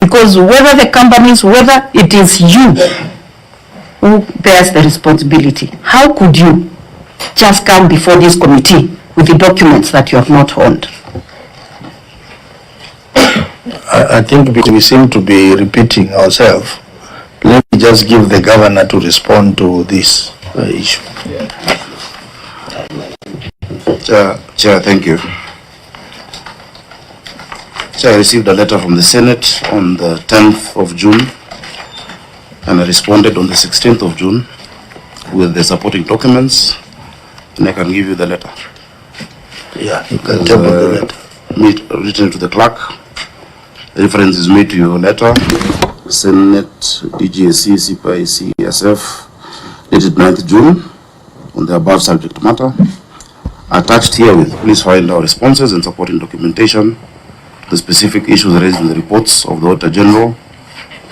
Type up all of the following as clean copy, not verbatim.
Because whether the companies, whether it is you who bears the responsibility, how could you just come before this committee with the documents that you have not owned? I think because we seem to be repeating ourselves, let me just give the governor to respond to this issue. Chair, thank you. Chair, I received a letter from the Senate on the 10th of June, and I responded on the 16th of June with the supporting documents, and I can give you the letter. Yeah, you can table the letter. Written to the clerk. The reference is made to your letter, Senate DGSC CPI CSF, dated 9th June, on the above subject matter. Attached herewith, please find our responses and supporting documentation, the specific issues raised in the reports of the Auditor General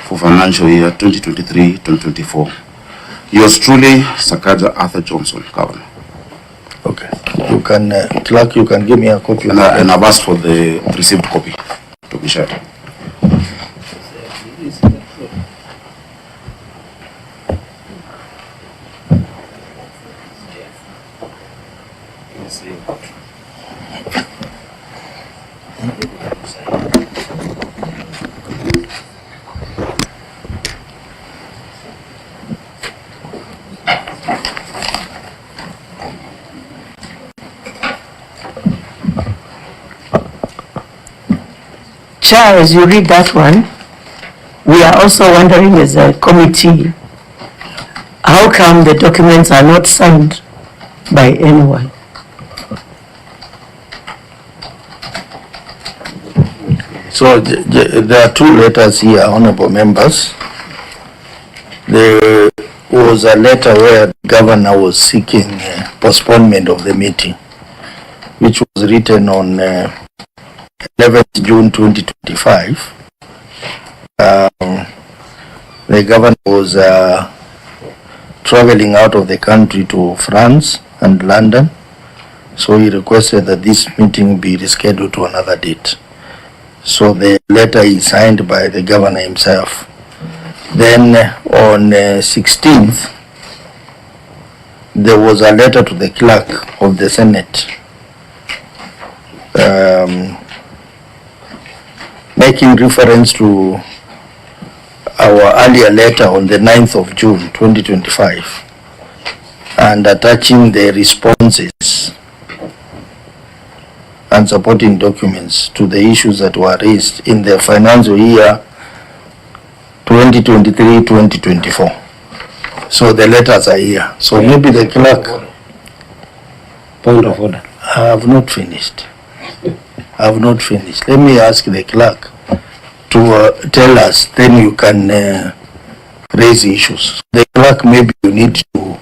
for financial year 2023-2024. Yours truly, Sakaja Arthur Johnson, Governor. Okay. You can, clerk, you can give me a copy. And I've asked for the received copy to be shared. Chair, as you read that one, we are also wondering as a committee, how come the documents are not signed by anyone? So there are two letters here, honorable members. There was a letter where the governor was seeking postponement of the meeting, which was written on 11th June 2025. The governor was traveling out of the country to France and London, so he requested that this meeting be rescheduled to another date. So the letter is signed by the governor himself. Then on 16th, there was a letter to the clerk of the Senate making reference to our earlier letter on the 9th of June 2025 and attaching the responses and supporting documents to the issues that were raised in the financial year 2023-2024. So the letters are here. So maybe the clerk. Point of order. I have not finished. Let me ask the clerk to tell us, then you can raise issues. The clerk, maybe you need to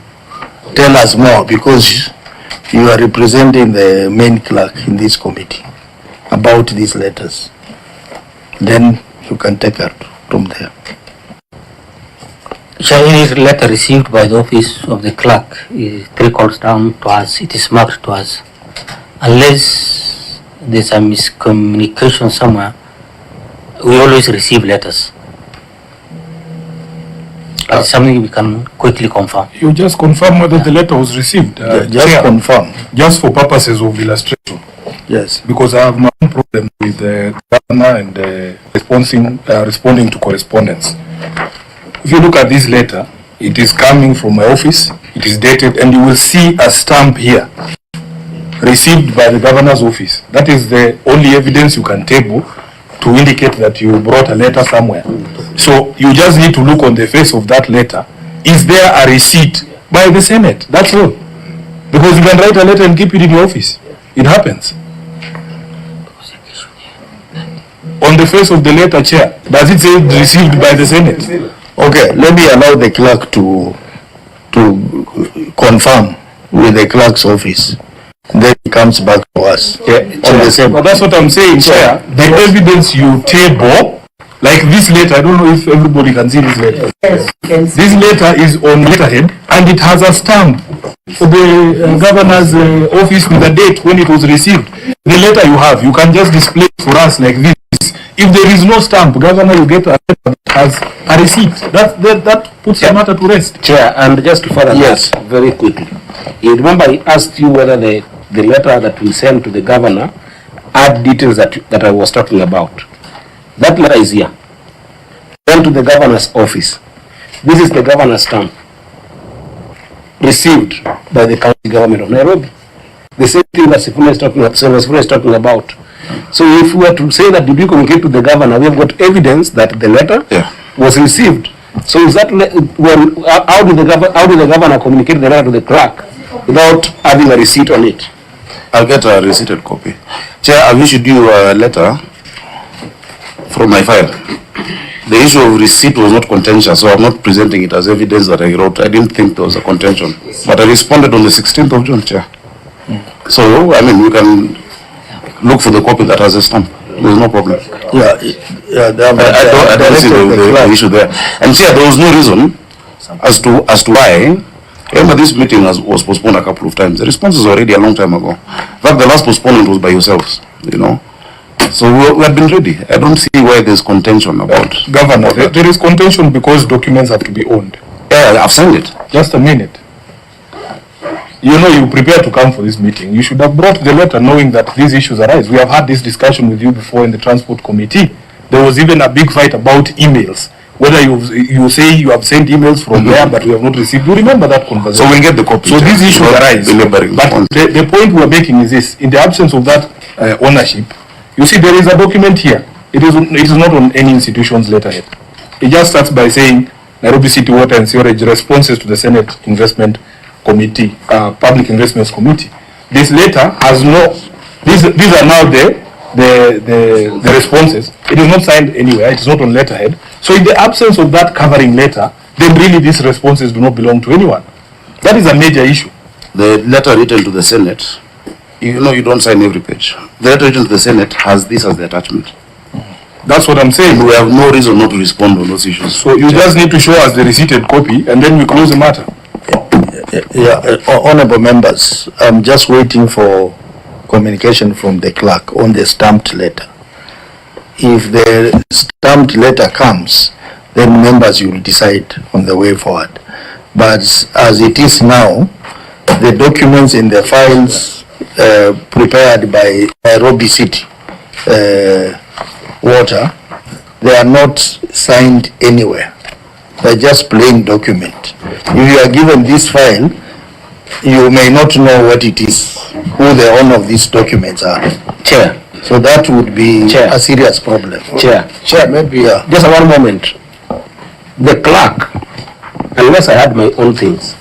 tell us more because you are representing the main clerk in this committee about these letters. Then you can take her from there. Any letter received by the office of the clerk is trickles down to us. It is marked to us. Unless there's a miscommunication somewhere, we always receive letters. It's something we can quickly confirm. You just confirm whether the letter was received. Just Chair, confirm. Just for purposes of illustration. Yes. Because I have my own problem with the governor and responding to correspondence. If you look at this letter, it is coming from my office, it is dated, and you will see a stamp here, received by the governor's office. That is the only evidence you can table to indicate that you brought a letter somewhere. So you just need to look on the face of that letter. Is there a receipt by the Senate? That's all. Because you can write a letter and keep it in your office. It happens. On the face of the letter, Chair, does it say received by the Senate? Okay, let me allow the clerk to confirm with the clerk's office. Then it comes back to us. Yeah, on the same. But that's what I'm saying, Chair. The evidence you table, like this letter, I don't know if everybody can see this letter. Yes, this letter is on letterhead and it has a stamp for the governor's office with the date when it was received. The letter you have, you can just display for us like this. If there is no stamp, Governor, you get a letter that has a receipt. That puts the matter to rest. Chair, and just to further Yes. that very quickly. You remember I asked you whether the letter that we sent to the governor had details that I was talking about. That letter is here. Sent to the governor's office. This is the governor's stamp. Received by the county government of Nairobi. The same thing that Sifuna is talking about. So if we were to say that did you communicate to the governor, we have got evidence that the letter was received. So is that how did the governor communicate the letter to the clerk without having a receipt on it? I'll get a receipted copy. Chair, I've issued you a letter from my file. The issue of receipt was not contentious, so I'm not presenting it as evidence that I wrote. I didn't think there was a contention. But I responded on the 16th of June, Chair. So, I mean, we can look for the copy that has a stamp. There's no problem. Yeah, I don't see the issue there. And Chair, there was no reason as to why. Remember, this meeting was postponed a couple of times. The response was already a long time ago. In fact, the last postponement was by yourselves, you know. So we have been ready. I don't see why there's contention about. Governor, there is contention because documents have to be owned. Yeah, I've signed it. Just a minute. You know, you prepared to come for this meeting. You should have brought the letter knowing that these issues arise. We have had this discussion with you before in the Transport Committee. There was even a big fight about emails. Whether you say you have sent emails from there but we have not received. You remember that conversation? So we'll get the copy. So these issues arise. But the point we are making is this. In the absence of that ownership, you see there is a document here. It is not on any institution's letterhead. It just starts by saying Nairobi City Water and Sewerage responses to the Senate Investment Committee, Public Investments Committee. This letter has no, these are now the responses. It is not signed anywhere, it is not on letterhead. So in the absence of that covering letter, then really these responses do not belong to anyone. That is a major issue. The letter written to the Senate, you know you don't sign every page. The letter written to the Senate has this as the attachment. That's what I'm saying. We have no reason not to respond on those issues. So you just need to show us the receipted copy and then we close the matter. Honorable members, I'm just waiting for communication from the clerk on the stamped letter. If the stamped letter comes, then members will decide on the way forward. But as it is now, the documents in the files prepared by Nairobi City Water, they are not signed anywhere. They're just plain document. If you are given this file, you may not know what it is, who the owner of these documents are. Chair. So that would be Chair. a serious problem. Chair. Maybe, yeah. Just one moment. The clerk, unless I had my own things,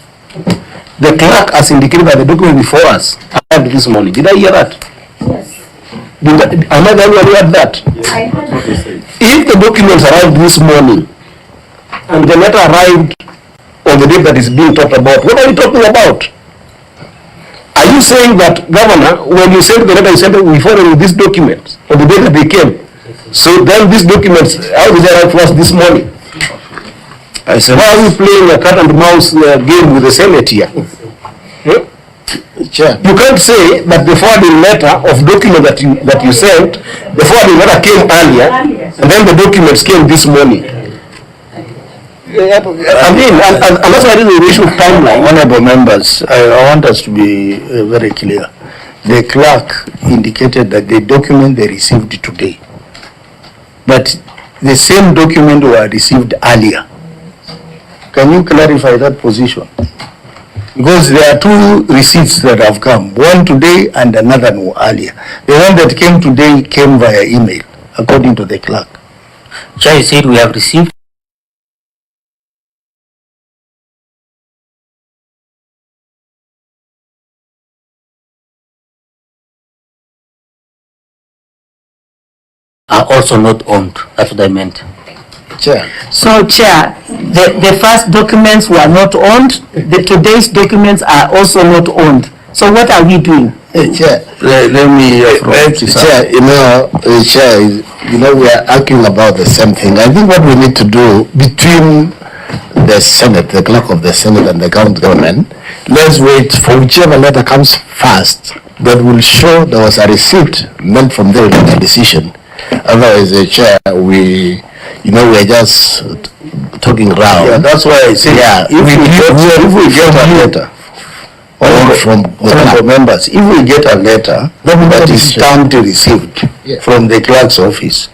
the clerk as indicated by the document before us arrived this morning. Did I hear that? Yes. Am I the only one who heard that? Yes, I heard it. If the documents arrived this morning and the letter arrived on the day that is being talked about, what are we talking about? Are you saying that, Governor, when you sent the letter, you sent it before these documents on the day that they came? So then these documents, how did they arrive to us this morning? I said, Why are we playing a cat and mouse game with the Senate here? Chair. You can't say that the forwarding letter of document that you sent, the forwarding letter came earlier, and then the documents came this morning. I mean, and that's why this is an issue of timeline. Honorable members, I want us to be very clear. The clerk indicated that the document they received today, but the same document were received earlier. Can you clarify that position? Because there are two receipts that have come, one today and another earlier. The one that came today came via email, according to the clerk. Chair said we have received are also not owned. That's what I meant. Chair. So, Chair, the first documents were not owned. Today's documents are also not owned. So what are we doing? Chair, let me Chair, Chair, we are arguing about the same thing. I think what we need to do between the Senate, the clerk of the Senate and the county government, let's wait for whichever letter comes first that will show there was a receipt meant from there in the decision. Otherwise, the chair, we're just talking round. Yeah, that's why I say, if we get a letter, from honorable members, if we get a letter that is stamped received from the clerk's office,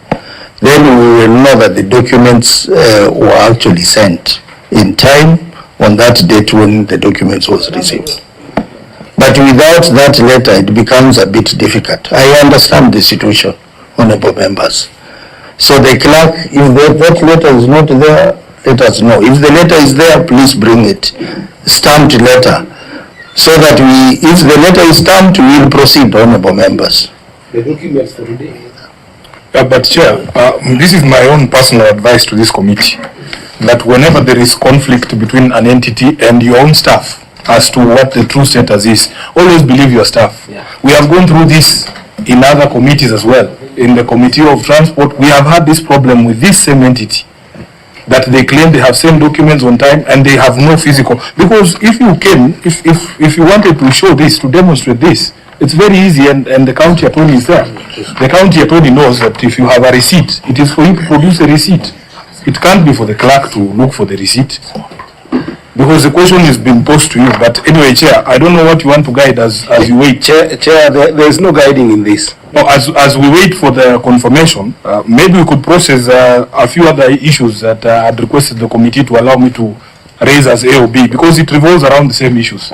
then we will know that the documents were actually sent in time on that date when the documents was received. But without that letter, it becomes a bit difficult. I understand the situation, honorable members. So the clerk, if that letter is not there, let us know. If the letter is there, please bring it, stamped letter, so that if the letter is stamped, we will proceed, honorable members. The documents for today. But Chair, this is my own personal advice to this committee, that whenever there is conflict between an entity and your own staff as to what the true status is, always believe your staff. Yeah. We have gone through this in other committees as well. In the Committee of Transport, we have had this problem with this same entity, that they claim they have sent documents on time and they have no physical. Because if you came, if you wanted to show this, to demonstrate this, it's very easy, and the county attorney is there. The county attorney knows that if you have a receipt, it is for you to produce a receipt. It can't be for the clerk to look for the receipt. Because the question is being posed to you. But anyway, Chair, I don't know what you want to guide as you wait. Chair, there is no guiding in this. No, as we wait for the confirmation, maybe we could process a few other issues that I had requested the committee to allow me to raise as A or B, because it revolves around the same issues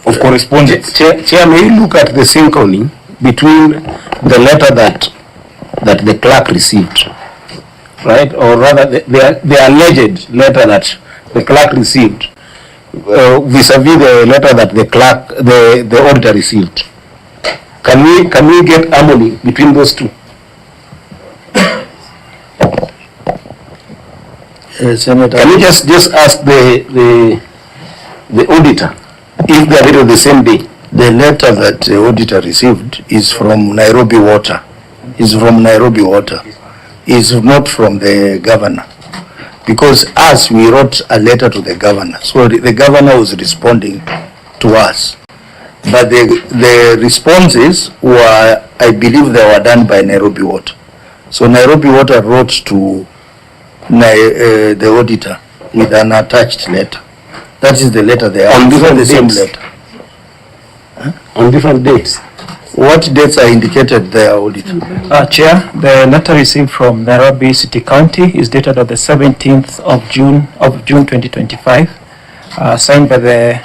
of correspondence. Chair, may you look at the synchrony between the letter that the clerk received, right, or rather the alleged letter that the clerk received vis-a-vis the letter that the auditor received. Can we get harmony between those two? Senator, can you just ask the auditor if they are written the same day? The letter that the auditor received is from Nairobi Water. Is not from the governor. Because we wrote a letter to the governor. So the governor was responding to us. But the responses were, I believe they were done by Nairobi Water. So Nairobi Water wrote to the auditor with an attached letter. That is the letter they are on different the same dates. letter. Huh? On different dates. What dates are indicated there, auditor? Chair, the letter received from Nairobi City County is dated on the 17th of June 2025, signed by the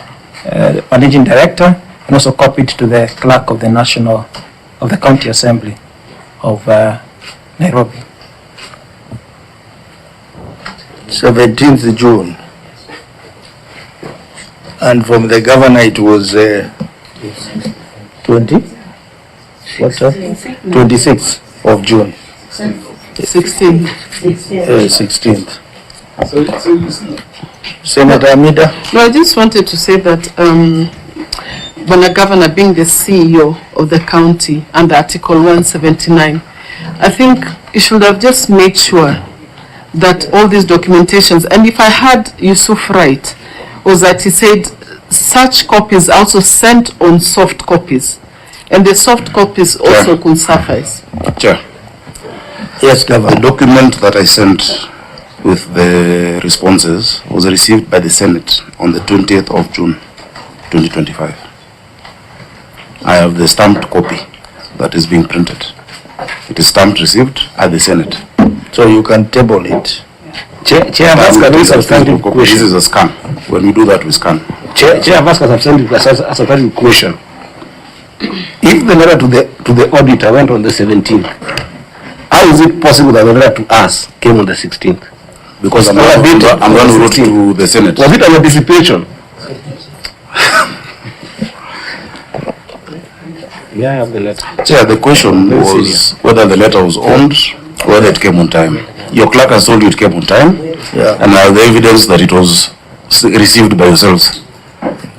managing director and also copied to the clerk of the County Assembly of Nairobi. 17th June. And from the governor it was 20? What's that? 26th of June. 16. 16th. Senator Amida? No, I just wanted to say that when a governor being the CEO of the county under Article 179, I think you should have just made sure that all these documentations, and if I had Yusuf right, was that he said such copies also sent on soft copies, and the soft copies also could suffice. Chair. Yes, Governor. The document that I sent with the responses was received by the Senate on the 20th of June 2025. I have the stamped copy that is being printed. It is stamped received at the Senate. So you can table it. Chair, I've asked a very substantive question. This is a scan. When we do that, we scan. Chair, I've asked a substantive question. If the letter to the auditor went on the 17th, how is it possible that the letter to us came on the 16th? Because I'm going to wrote to the Senate. Was it an anticipation? Yeah, I have the letter. Chair, the question was whether the letter was owned, whether it came on time. Your clerk has told you it came on time, and I have the evidence that it was received by yourselves.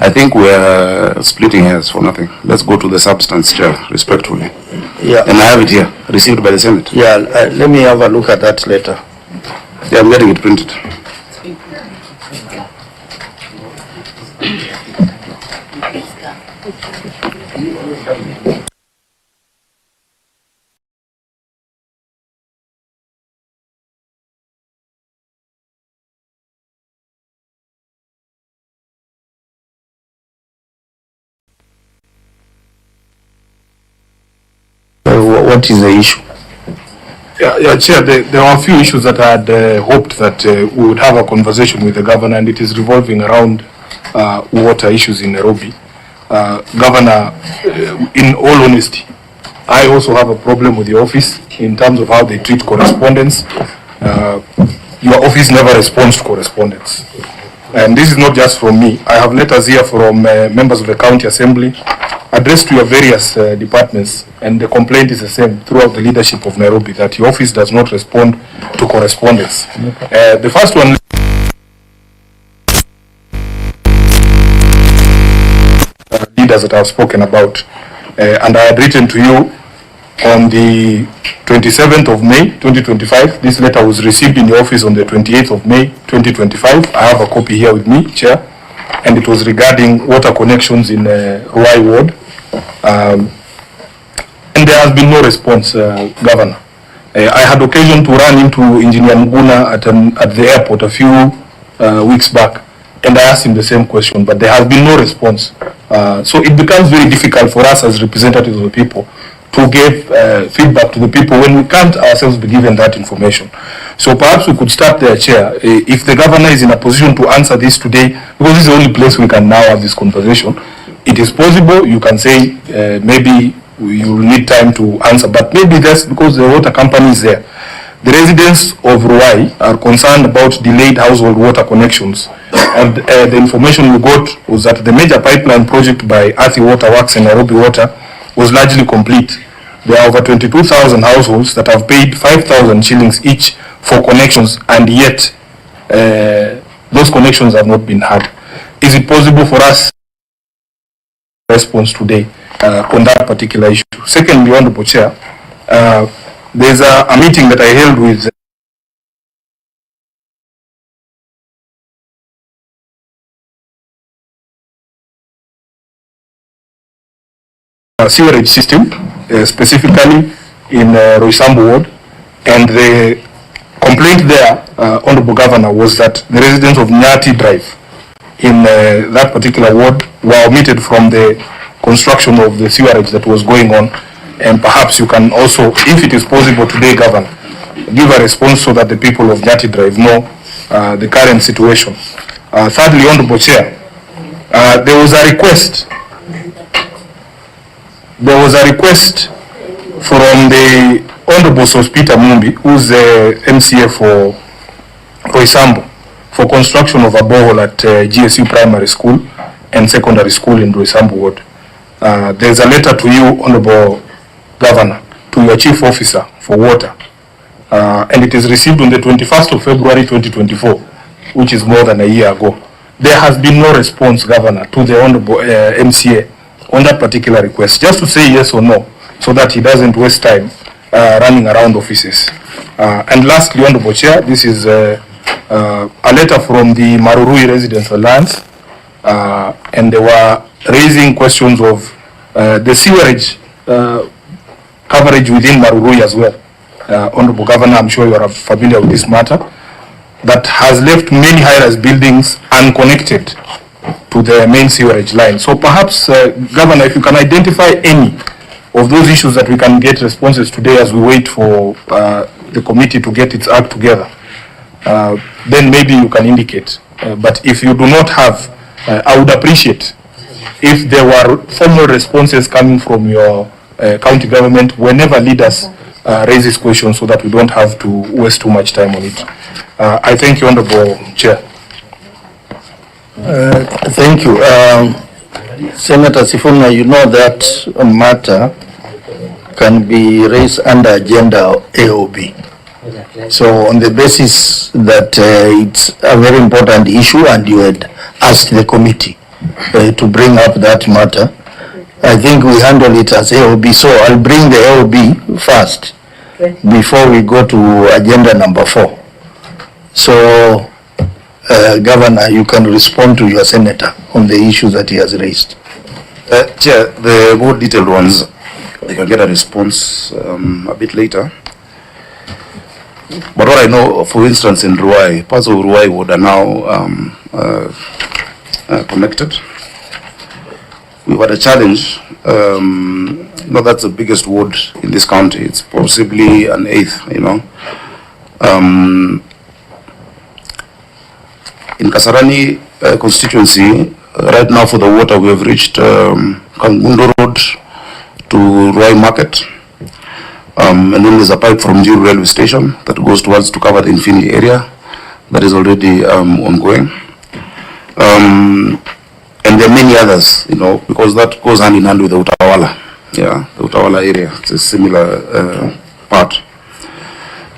I think we are splitting hairs for nothing. Let's go to the substance, Chair, respectfully. Yeah. And I have it here, received by the Senate. Yeah, let me have a look at that letter. Yeah, I'm getting it printed. what is the issue? Yeah, Chair, there are a few issues that I had hoped that we would have a conversation with the governor, and it is revolving around water issues in Nairobi. Governor, in all honesty, I also have a problem with the office in terms of how they treat correspondence. Your office never responds to correspondence. And this is not just from me. I have letters here from members of the county assembly addressed to your various departments, and the complaint is the same throughout the leadership of Nairobi, that your office does not respond to correspondence. The first one, leaders that I have spoken about, and I had written to you on the 27th of May 2025. This letter was received in the office on the 28th of May 2025. I have a copy here with me, Chair, and it was regarding water connections in Ruai Ward. And there has been no response, Governor. I had occasion to run into Engineer Muguna at the airport a few weeks back, and I asked him the same question, but there has been no response. So it becomes very difficult for us as representatives of the people to give feedback to the people when we can't ourselves be given that information. So perhaps we could start there, Chair. If the governor is in a position to answer this today, because this is the only place we can now have this conversation, it is possible. You can say maybe you will need time to answer, but maybe that's because the water company is there. The residents of Ruai are concerned about delayed household water connections, and the information we got was that the major pipeline project by Athi Water Works and Nairobi Water was largely complete. There are over 22,000 households that have paid 5,000 shillings each for connections, and yet those connections have not been had. Is it possible for us to response today on that particular issue? Secondly, Honorable Chair, there's a meeting that I held with sewerage system, specifically in Roysambu Ward, and the complaint there, Honorable Governor, was that the residents of Nyati Drive in that particular ward were omitted from the construction of the sewerage that was going on. And perhaps you can also, if it is possible today, Governor, give a response so that the people of Nyati Drive know the current situation. Thirdly, Honorable Chair, there was a request from the Honorable Sospita Mumbi, who's the MCA for Roysambu, for construction of a borehole at GSU Primary School and Secondary School in Roysambu Ward. There's a letter to you, Honorable Governor, to your Chief Officer for Water, and it is received on the 21st of February 2024, which is more than a year ago. There has been no response, Governor, to the Honorable MCA on that particular request, just to say yes or no, so that he doesn't waste time running around offices. And lastly, Honorable Chair, this is a letter from the Marurui Residents Alliance, and they were raising questions of the sewerage coverage within Marurui as well. Honorable Governor, I'm sure you are familiar with this matter, that has left many high-rise buildings unconnected to the main sewerage line. So perhaps, Governor, if you can identify any of those issues that we can get responses today as we wait for the committee to get its act together, then maybe you can indicate. But if you do not have, I would appreciate if there were formal responses coming from your county government whenever leaders raise this question, so that we don't have to waste too much time on it. I thank you, Honorable Chair. Thank you. Senator Sifuna, you know that matter can be raised under agenda AOB. So on the basis that it's a very important issue and you had asked the committee to bring up that matter, I think we handle it as AOB. So I'll bring the AOB first before we go to agenda number 4. So Governor, you can respond to your senator on the issues that he has raised. Chair, the more detailed ones, they can get a response a bit later. But what I know, for instance, in Ruai, parts of Ruai would are now connected. we've had a challenge. That's the biggest ward in this county. It's possibly an eighth, In Kasarani constituency, right now for the water, we have reached Kangundo Road to Ruai Market. And then there's a pipe from Jiru Railway Station that goes towards to cover the Infinity area. That is already ongoing. And there are many others, because that goes hand in hand with the Utawala. Yeah, the Utawala area. It's a similar part.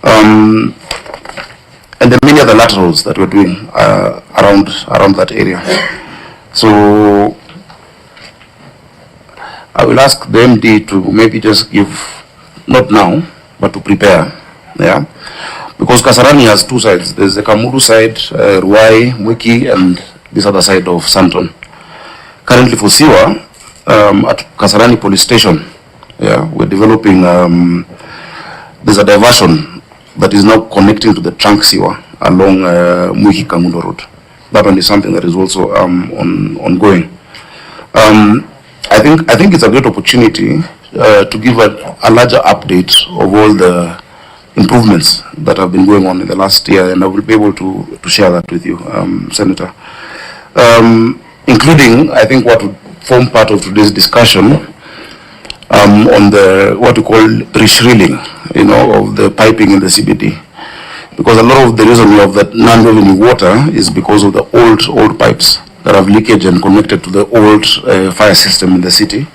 And there are many other laterals that we're doing around that area. So I will ask the MD to maybe just give, not now, but to prepare. Yeah, because Kasarani has two sides. There's the Kamuru side, Ruai, Mwiki, and this other side of Santon. Currently for Siwa, at Kasarani police station, yeah, we're developing, there's a diversion that is now connecting to the trunk Siwa along Mwiki Kangundo Road. That one is something that is also ongoing. I think it's a great opportunity to give a larger update of all the improvements that have been going on in the last year, and I will be able to share that with you, Senator. Including, I think, what would form part of today's discussion on the what we call reshrilling, of the piping in the CBD, because a lot of the reason we have that non-revenue water is because of the old pipes that have leakage and connected to the old fire system in the city.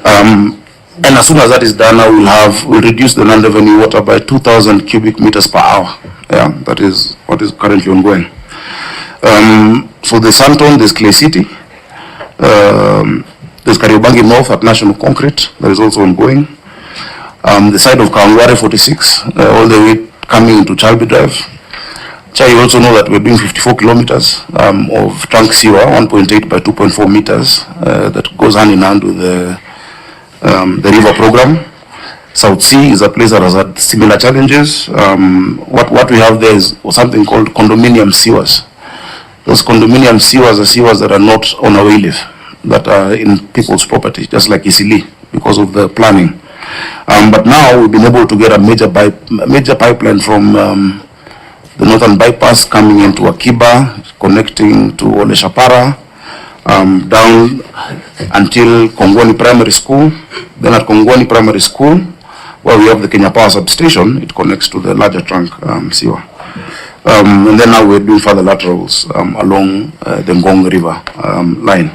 And as soon as that is done, we'll reduce the non-revenue water by 2,000 cubic meters per hour. Yeah, that is what is currently ongoing. So there's Santon, there's Clay City, there's Kariobangi North at National Concrete, that is also ongoing. The side of Kawangware 46, all the way coming into Chalbi Drive. You also know that we're doing 54 kilometers of trunk Siwa, 1.8 by 2.4 meters, that goes hand in hand with the river program. South Sea is a place that has had similar challenges. What we have there is something called condominium sewers. Those condominium sewers are sewers that are not on a wayleaf, that are in people's property, just like Isili, because of the planning. But now we've been able to get a major pipeline from the northern bypass coming into Akiba, connecting to Ole Shapara, down until Kongwani Primary School. Then at Kongwani Primary School, where we have the Kenya Power substation, it connects to the larger trunk Siwa. And then now we're doing further laterals along the Ngong River line.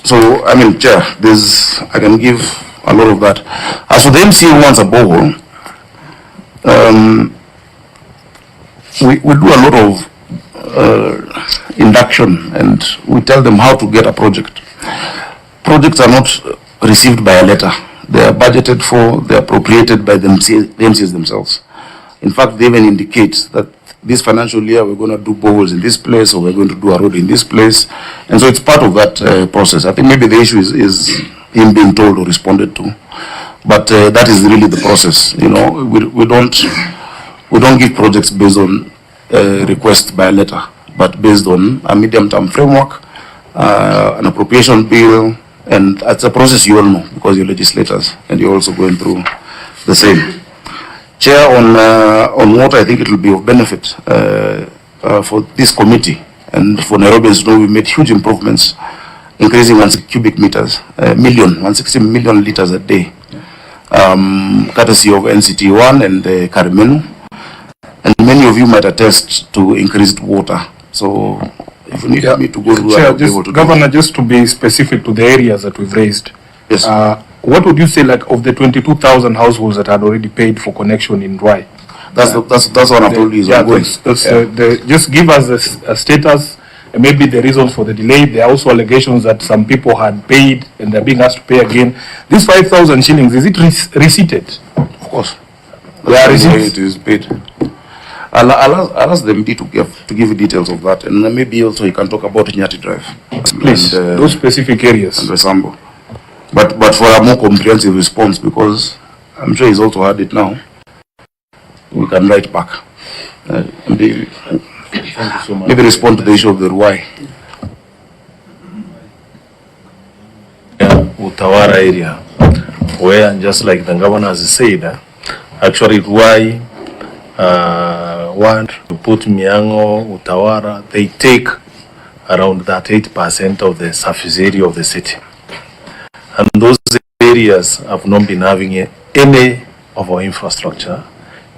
So, I mean, Chair, I can give a lot of that. As for the MCA who wants a borehole, we do a lot of induction, and we tell them how to get a project. Projects are not received by a letter. They are budgeted for, they are appropriated by the MCAs themselves. In fact, they even indicate that this financial year we're going to do boreholes in this place, or we're going to do a road in this place. And so it's part of that process. I think maybe the issue is him being told or responded to. But that is really the process. We don't give projects based on request by letter, but based on a medium-term framework, an appropriation bill, and it's a process you all know because you're legislators and you're also going through the same. Chair, on water, I think it will be of benefit for this committee and for Nairobians to know we made huge improvements, increasing 160 million liters a day, courtesy of NCT1 and Karimenu. And many of you might attest to increased water. So if you need me to go through, I'll be able to Governor, just to be specific to the areas that we've raised. Yes. What would you say, like, of the 22,000 households that had already paid for connection in Ruai? That's what I told you. Just give us a status, and maybe the reasons for the delay. There are also allegations that some people had paid and they're being asked to pay again. This 5,000 shillings, is it receipted? Of course. Yeah, it is paid. I'll ask the MD to give you details of that, and then maybe also he can talk about Nyati Drive. Please, those specific areas. And Resambo. But for a more comprehensive response, because I'm sure he's also heard it now, we can write back. Thank you so much. Maybe respond to the issue of the Ruai. Utawara area, where just like the governor has said, actually Ruai want to put Miango, Utawara, they take around that 8% of the surface area of the city. And those areas have not been having any of our infrastructure.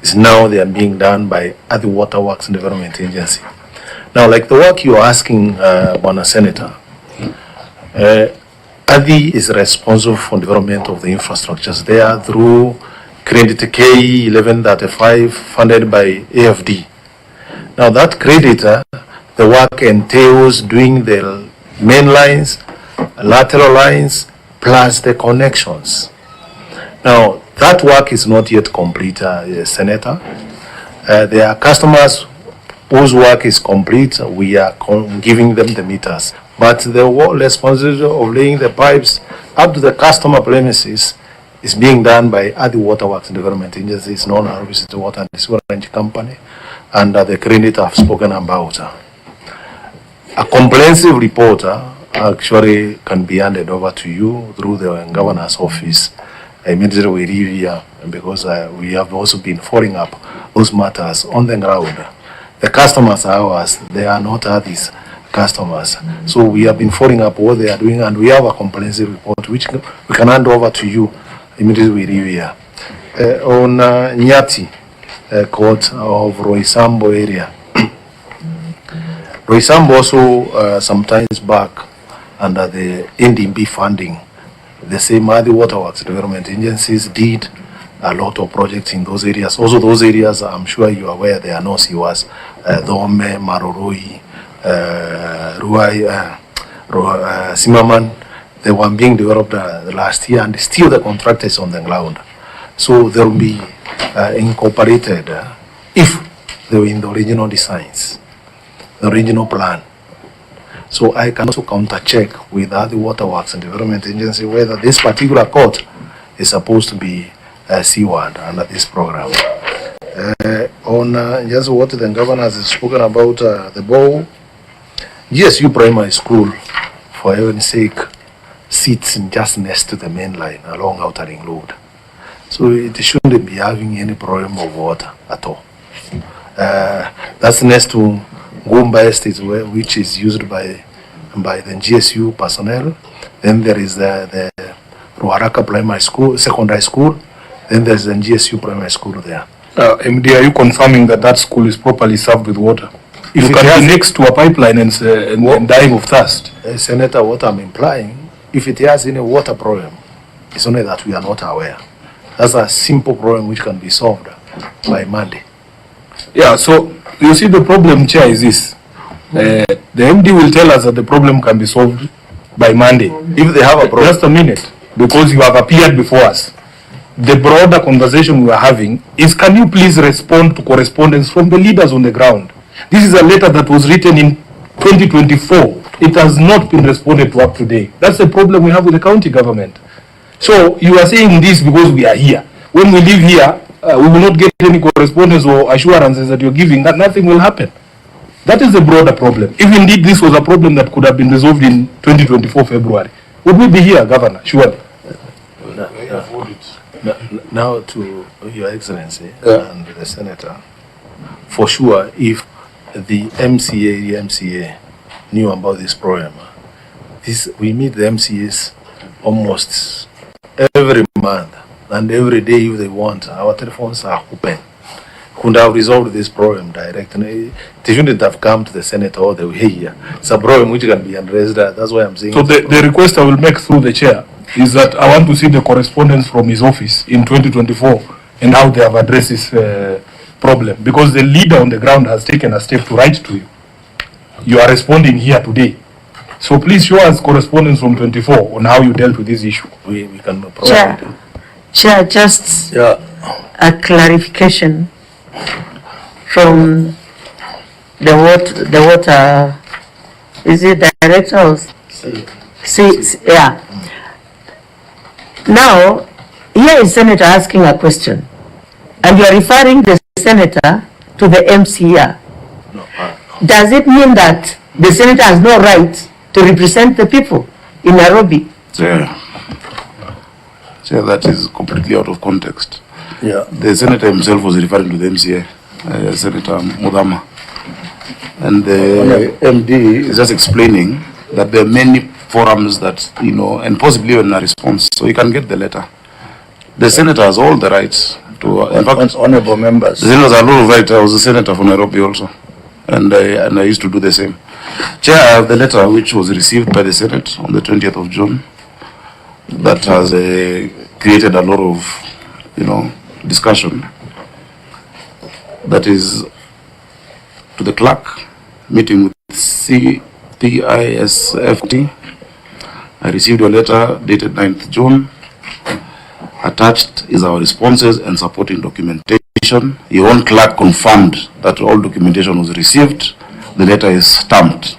It's now they are being done by ADI Waterworks and Development Agency. Now, like the work you're asking, Bwana Senator, ADI is responsible for development of the infrastructures there through Credit K 1135 funded by AFD. Now that credit, the work entails doing the main lines, lateral lines, plus the connections. Now that work is not yet complete, Senator. There are customers whose work is complete. We are giving them the meters. But the responsibility of laying the pipes up to the customer premises is being done by ADI Waterworks Development Agency. It's known as the Water and Sewerage Company, and the credit I've spoken about. A comprehensive report actually can be handed over to you through the governor's office. Immediately we leave here, because we have also been following up those matters on the ground. The customers are ours, they are not ADI's customers. So we have been following up what they are doing, and we have a comprehensive report which we can hand over to you immediately we leave here. On Nyati court of Roysambo area. Roysambo also sometimes back under the NDB funding. The same ADI Waterworks Development Agencies did a lot of projects in those areas. Also those areas, I'm sure you are aware, there are no CWAs, Dome, Maroroi, Ruai, Simaman. They were being developed last year, and still the contract is on the ground. So they will be incorporated if they were in the original designs, the original plan. So I can also counter-check with the Waterworks and Development Agency whether this particular court is supposed to be seaward under this program. On just what the governor has spoken about the bow, GSU Primary School, for heaven's sake, sits just next to the main line along Outer Ring Road. So it shouldn't be having any problem of water at all. That's next to Gumba Estate, which is used by the GSU personnel. Then there is the Ruaraka Primary School, Secondary School. Then there's the GSU Primary School there. MD, are you confirming that that school is properly served with water? If you can be next to a pipeline and dying of thirst. Senator, what I'm implying, if it has any water problem, it's only that we are not aware. That's a simple problem which can be solved by Monday. Yeah, so you see the problem, Chair, is this. The MD will tell us that the problem can be solved by Monday. If they have a problem. Just a minute, because you have appeared before us. The broader conversation we are having is, can you please respond to correspondence from the leaders on the ground? This is a letter that was written in 2024. It has not been responded to up to date. That's the problem we have with the county government. So you are saying this because we are here. When we leave here, we will not get any correspondence or assurances that you're giving that nothing will happen. That is the broader problem. If indeed this was a problem that could have been resolved in 2024 February, would we be here, Governor? Sure. Now to Your Excellency and the Senator, for sure, if the MCA knew about this problem, we meet the MCAs almost every month, and every day if they want, our telephones are open. Could have resolved this problem directly. They shouldn't have come to the Senate all the way here. It's a problem which can be addressed. That's why I'm saying. So the request I will make through the chair is that I want to see the correspondence from his office in 2024 and how they have addressed this problem. Because the leader on the ground has taken a step to write to you. You are responding here today. So please show us correspondence from 24 on how you dealt with this issue. We can provide. Chair, just a clarification from the water, is it director or yeah. Now, here is Senator asking a question, and you are referring the Senator to the MCA. Does it mean that the Senator has no right to represent the people in Nairobi? Yeah. Chair, that is completely out of context. Yeah. The senator himself was referring to the MCA, Senator Mudama. And the MD is just explaining that there are many forums that, and possibly even a response, so you can get the letter. The senator has all the rights to, in fact, honorable members. The senator has a lot of rights. I was a senator for Nairobi also, and I used to do the same. Chair, I have the letter which was received by the Senate on the 20th of June that has created a lot of, discussion. That is to the clerk, meeting with CPISFT. I received your letter dated 9th June. Attached is our responses and supporting documentation. Your own clerk confirmed that all documentation was received. The letter is stamped.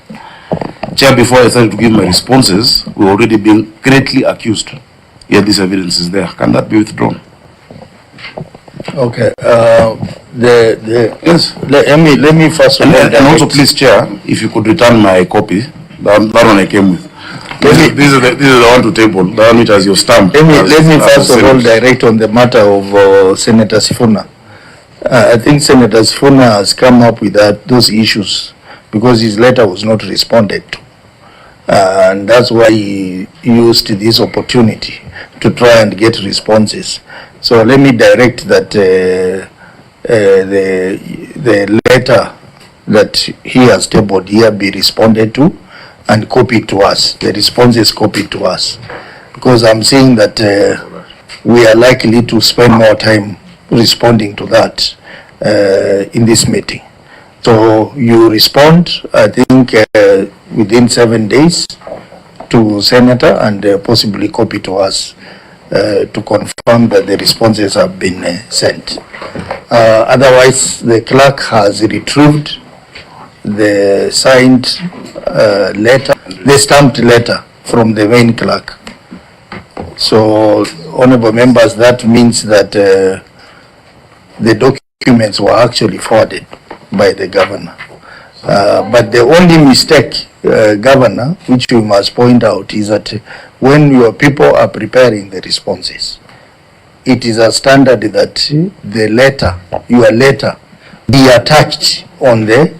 Chair, before I started to give my responses, we were already being greatly accused. Yet this evidence is there. Can that be withdrawn? Okay. Yes. Let me first of all. And also, please, Chair, if you could return my copy, that one I came with. This is the one to table, the one which has your stamp. Let me first of all direct on the matter of Senator Sifuna. I think Senator Sifuna has come up with those issues because his letter was not responded to. And that's why he used this opportunity to try and get responses. So let me direct that the letter that he has tabled here be responded to and copied to us. The response is copied to us, because I'm saying that we are likely to spend more time responding to that in this meeting. So you respond, I think, within 7 days to Senator and possibly copy to us to confirm that the responses have been sent. Otherwise, the clerk has retrieved the signed letter, the stamped letter from the main clerk. So, honorable members, that means that the documents were actually forwarded by the governor. But the only mistake, Governor, which we must point out, is that when your people are preparing the responses, it is a standard that the letter, your letter, be attached on the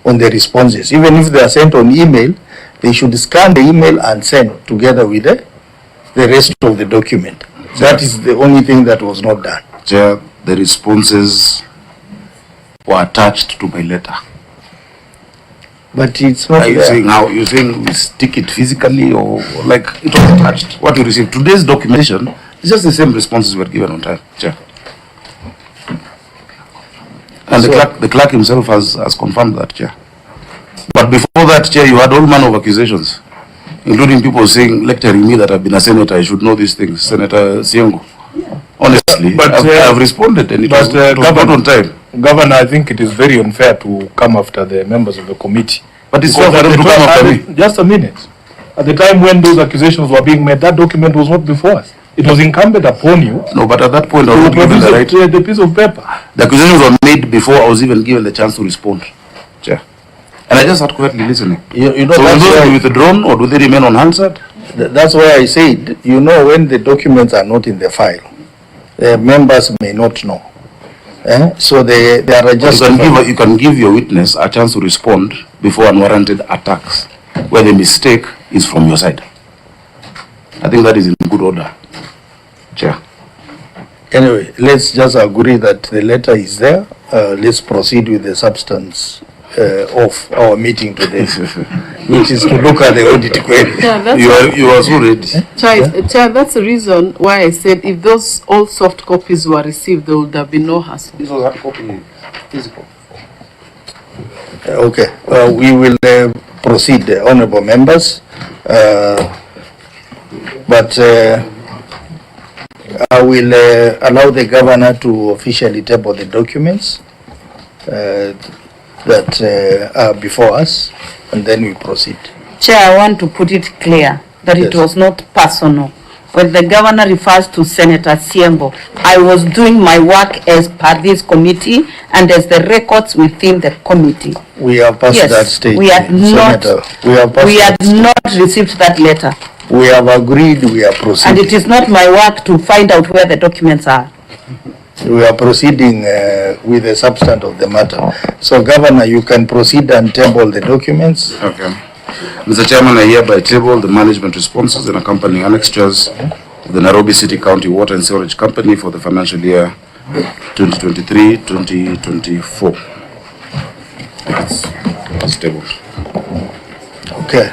responses. Even if they are sent on email, they should scan the email and send together with the rest of the document. That is the only thing that was not done. Chair, the responses were attached to my letter. But it's not. Are you saying how? You're saying we stick it physically, or like it was attached? What you received today's documentation is just the same responses were given on time, Chair. And the clerk himself has confirmed that, Chair. But before that, Chair, you had all manner of accusations, including people saying, lecturing me that I've been a senator, I should know these things. Senator Siengo. Honestly, but I've responded, and it was not on time. Governor, I think it is very unfair to come after the members of the committee. But it's fair for them to come after me. Just a minute. At the time when those accusations were being made, that document was not before us. It was incumbent upon you. No, but at that point, I was not given the right. The piece of paper. The accusations were made before I was even given the chance to respond, Chair. And I just had quietly listening. You know, so will those be withdrawn, or do they remain unanswered? That's why I said, when the documents are not in the file, the members may not know. So they are just. You can give your witness a chance to respond before unwarranted attacks, where the mistake is from your side. I think that is in good order, Chair. Anyway, let's just agree that the letter is there. Let's proceed with the substance of our meeting today, which is to look at the audit query. Yeah, you are so ready. Chair, that's the reason why I said if those all soft copies were received, there would have been no hassle. This was hard copy, physical. Okay, we will proceed, honorable members. But I will allow the governor to officially table the documents that are before us, and then we proceed. Chair, I want to put it clear that it was not personal. When the governor refers to Senator Siengo, I was doing my work as per this committee and as the records within the committee. We have passed that stage. We had not received that letter. We have agreed, we are proceeding. And it is not my work to find out where the documents are. We are proceeding with the substance of the matter. So, Governor, you can proceed and table the documents. Okay. Mr. Chairman, I hereby table the management responses and accompanying annexures of the Nairobi City County Water and Sewerage Company for the financial year 2023-2024. It's tabled. Okay.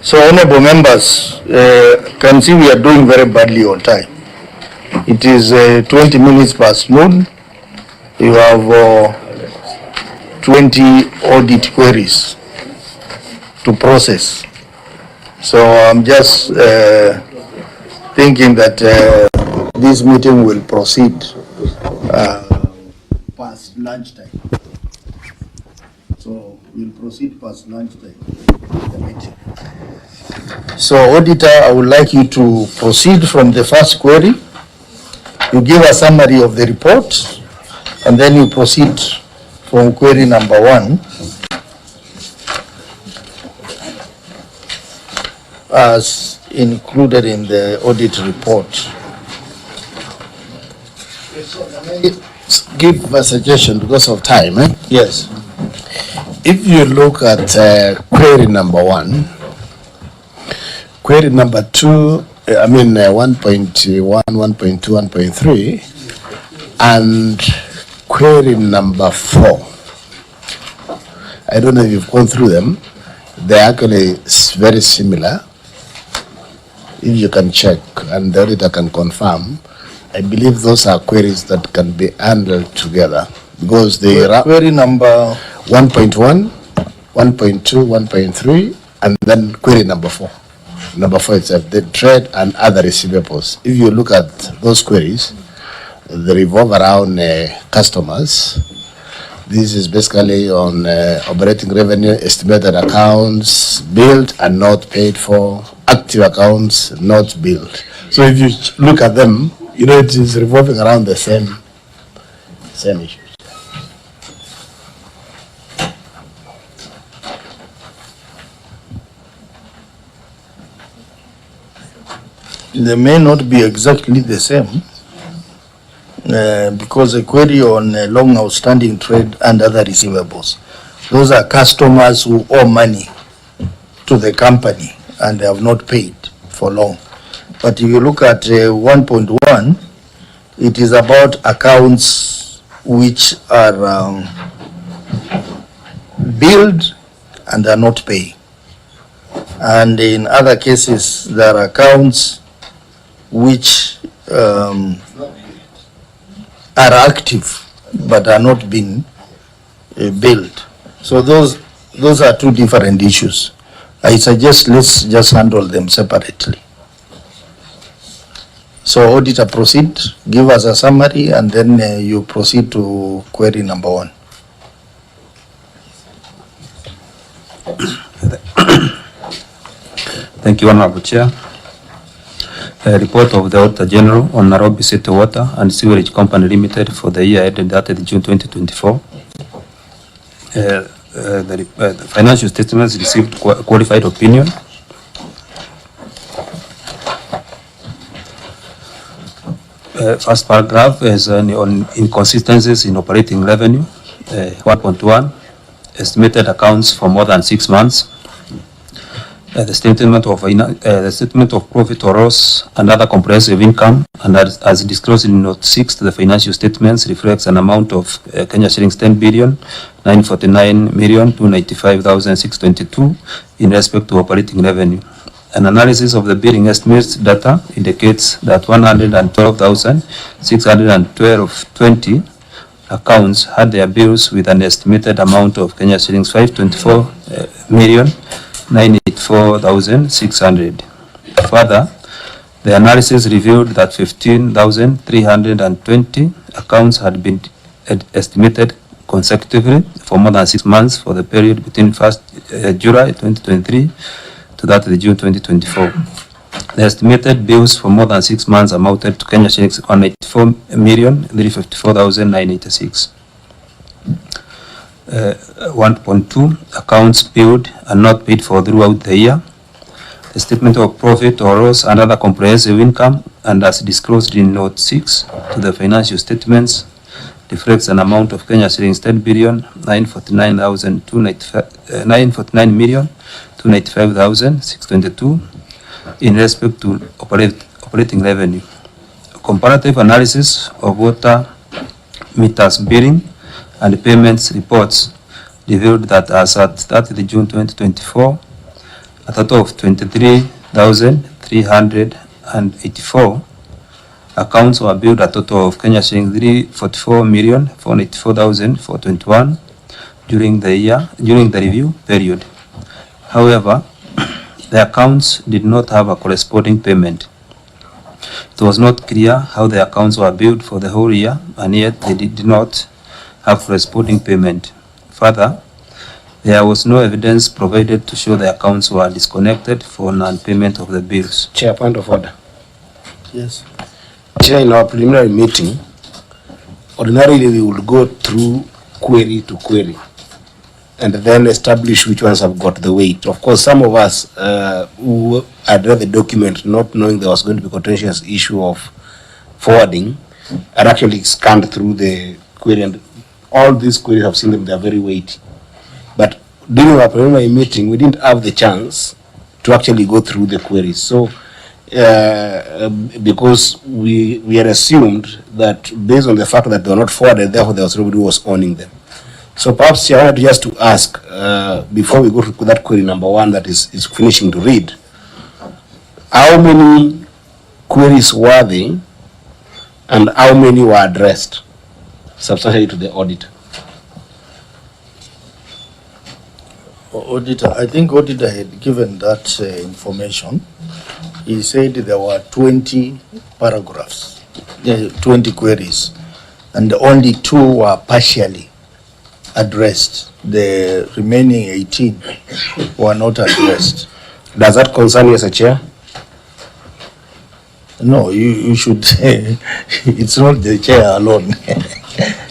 So, honorable members, can see we are doing very badly on time. It is 20 minutes past noon. You have 20 audit queries to process. So I'm just thinking that this meeting will proceed past lunchtime. So we'll proceed past lunchtime the meeting. So, Auditor, I would like you to proceed from the first query. You give a summary of the report, and then you proceed from query number 1 as included in the audit report. Give a suggestion because of time. Yes. If you look at query number 1, query number 2, 1.1, 1.2, 1.3, and query number 4. I don't know if you've gone through them. They're actually very similar. If you can check and the auditor can confirm, I believe those are queries that can be handled together because they are query number 1.1, 1.2, 1.3, and then query number 4. Number 4 itself, the trade and other receivables. If you look at those queries, they revolve around customers. This is basically on operating revenue, estimated accounts, billed and not paid for, active accounts, not billed. So if you look at them, you know it is revolving around the same issues. They may not be exactly the same because a query on long outstanding trade and other receivables, those are customers who owe money to the company and they have not paid for long. But if you look at 1.1, it is about accounts which are billed and are not paying. And in other cases, there are accounts which are active but are not being billed. So those are two different issues. I suggest let's just handle them separately. So auditor, proceed, give us a summary, and then you proceed to query number 1. Thank you, Honorable Chair. A report of the Auditor General on Nairobi City Water and Sewerage Company Limited for the year ended 30th June 2024. The financial statements received qualified opinion. First paragraph is on inconsistencies in operating revenue. 1.1, estimated accounts for more than 6 months. The statement of profit or loss and other comprehensive income, and as disclosed in Note 6 to the financial statements, reflects an amount of Kenya shillings 10,949,295,622 in respect to operating revenue. An analysis of the billing estimates data indicates that 112,612.20 accounts had their bills with an estimated amount of Kenya shillings 524,984,600. Further, the analysis revealed that 15,320 accounts had been estimated consecutively for more than 6 months for the period between 1st July 2023 to that of June 2024. The estimated bills for more than 6 months amounted to Kenya shillings 184,354,986. 1.2 accounts billed and not paid for throughout the year. a statement of profit or loss and other comprehensive income, and as disclosed in Note 6 to the financial statements, reflects an amount of Kenya shillings 949,295,622 in respect to operating revenue. Comparative analysis of water meters billing and payments reports revealed that as at 30th June 2024, a total of 23,384 accounts were billed a total of Kenya shilling 344,484,421 during the review period. However, the accounts did not have a corresponding payment. It was not clear how the accounts were billed for the whole year, and yet they did not have corresponding payment. Further, there was no evidence provided to show the accounts were disconnected for non-payment of the bills. Chair, point of order. Yes. Chair, in our preliminary meeting, ordinarily we will go through query to query and then establish which ones have got the weight. Of course, some of us who had read the document not knowing there was going to be a contentious issue of forwarding had actually scanned through the query, and all these queries have seen them, they are very weighty. But during our preliminary meeting, we didn't have the chance to actually go through the queries. So, because we had assumed that based on the fact that they were not forwarded, therefore there was nobody who was owning them. So perhaps I wanted just to ask, before we go to that query number 1 that is finishing to read, how many queries were they and how many were addressed substantially to the auditor? Auditor, I think Auditor had given that information. He said there were 20 paragraphs, 20 queries, and only 2 were partially addressed. The remaining 18 were not addressed. Does that concern you as a chair? No, you should say it's not the chair alone.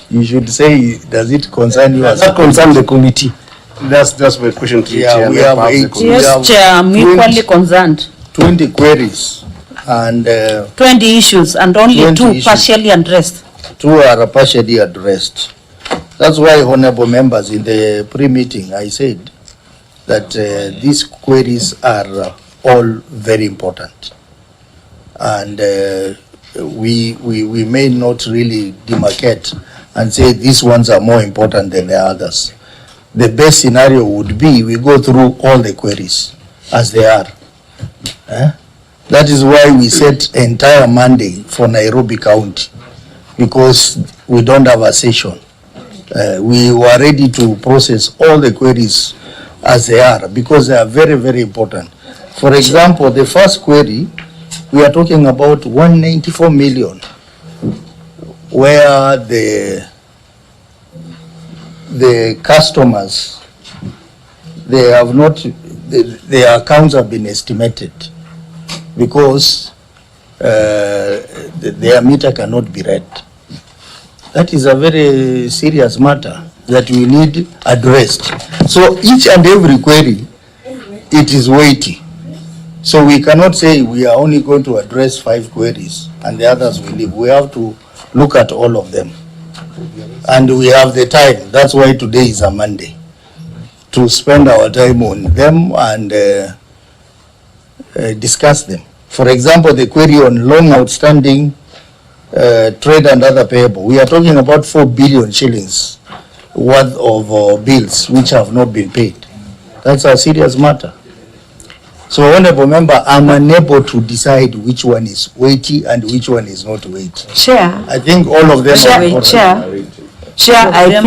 You should say, does it concern you? Does that concern the committee? That's my question to the chair. We have 8. Yes, Chair, I'm equally concerned. 20 queries and 20 issues and only 20 2 issues. partially addressed. 2 are partially addressed. That's why, honorable members, in the pre-meeting I said that these queries are all very important, and we may not really demarcate and say these ones are more important than the others. The best scenario would be we go through all the queries as they are. That is why we set entire Monday for Nairobi County, because we don't have a session. We were ready to process all the queries as they are, because they are very, very important. For example, the first query, we are talking about 194 million, where the customers, they have not, their accounts have been estimated because their meter cannot be read. That is a very serious matter that we need addressed. So each and every query, it is weighty. So we cannot say we are only going to address 5 queries and the others will leave. We have to look at all of them. And we have the time. That's why today is a Monday, to spend our time on them and discuss them. For example, the query on long outstanding trade and other payable. We are talking about 4 billion shillings worth of bills which have not been paid. That's a serious matter. So, honorable member, I'm unable to decide which one is weighty and which one is not weighty. Chair. I think all of them are important. Chair, I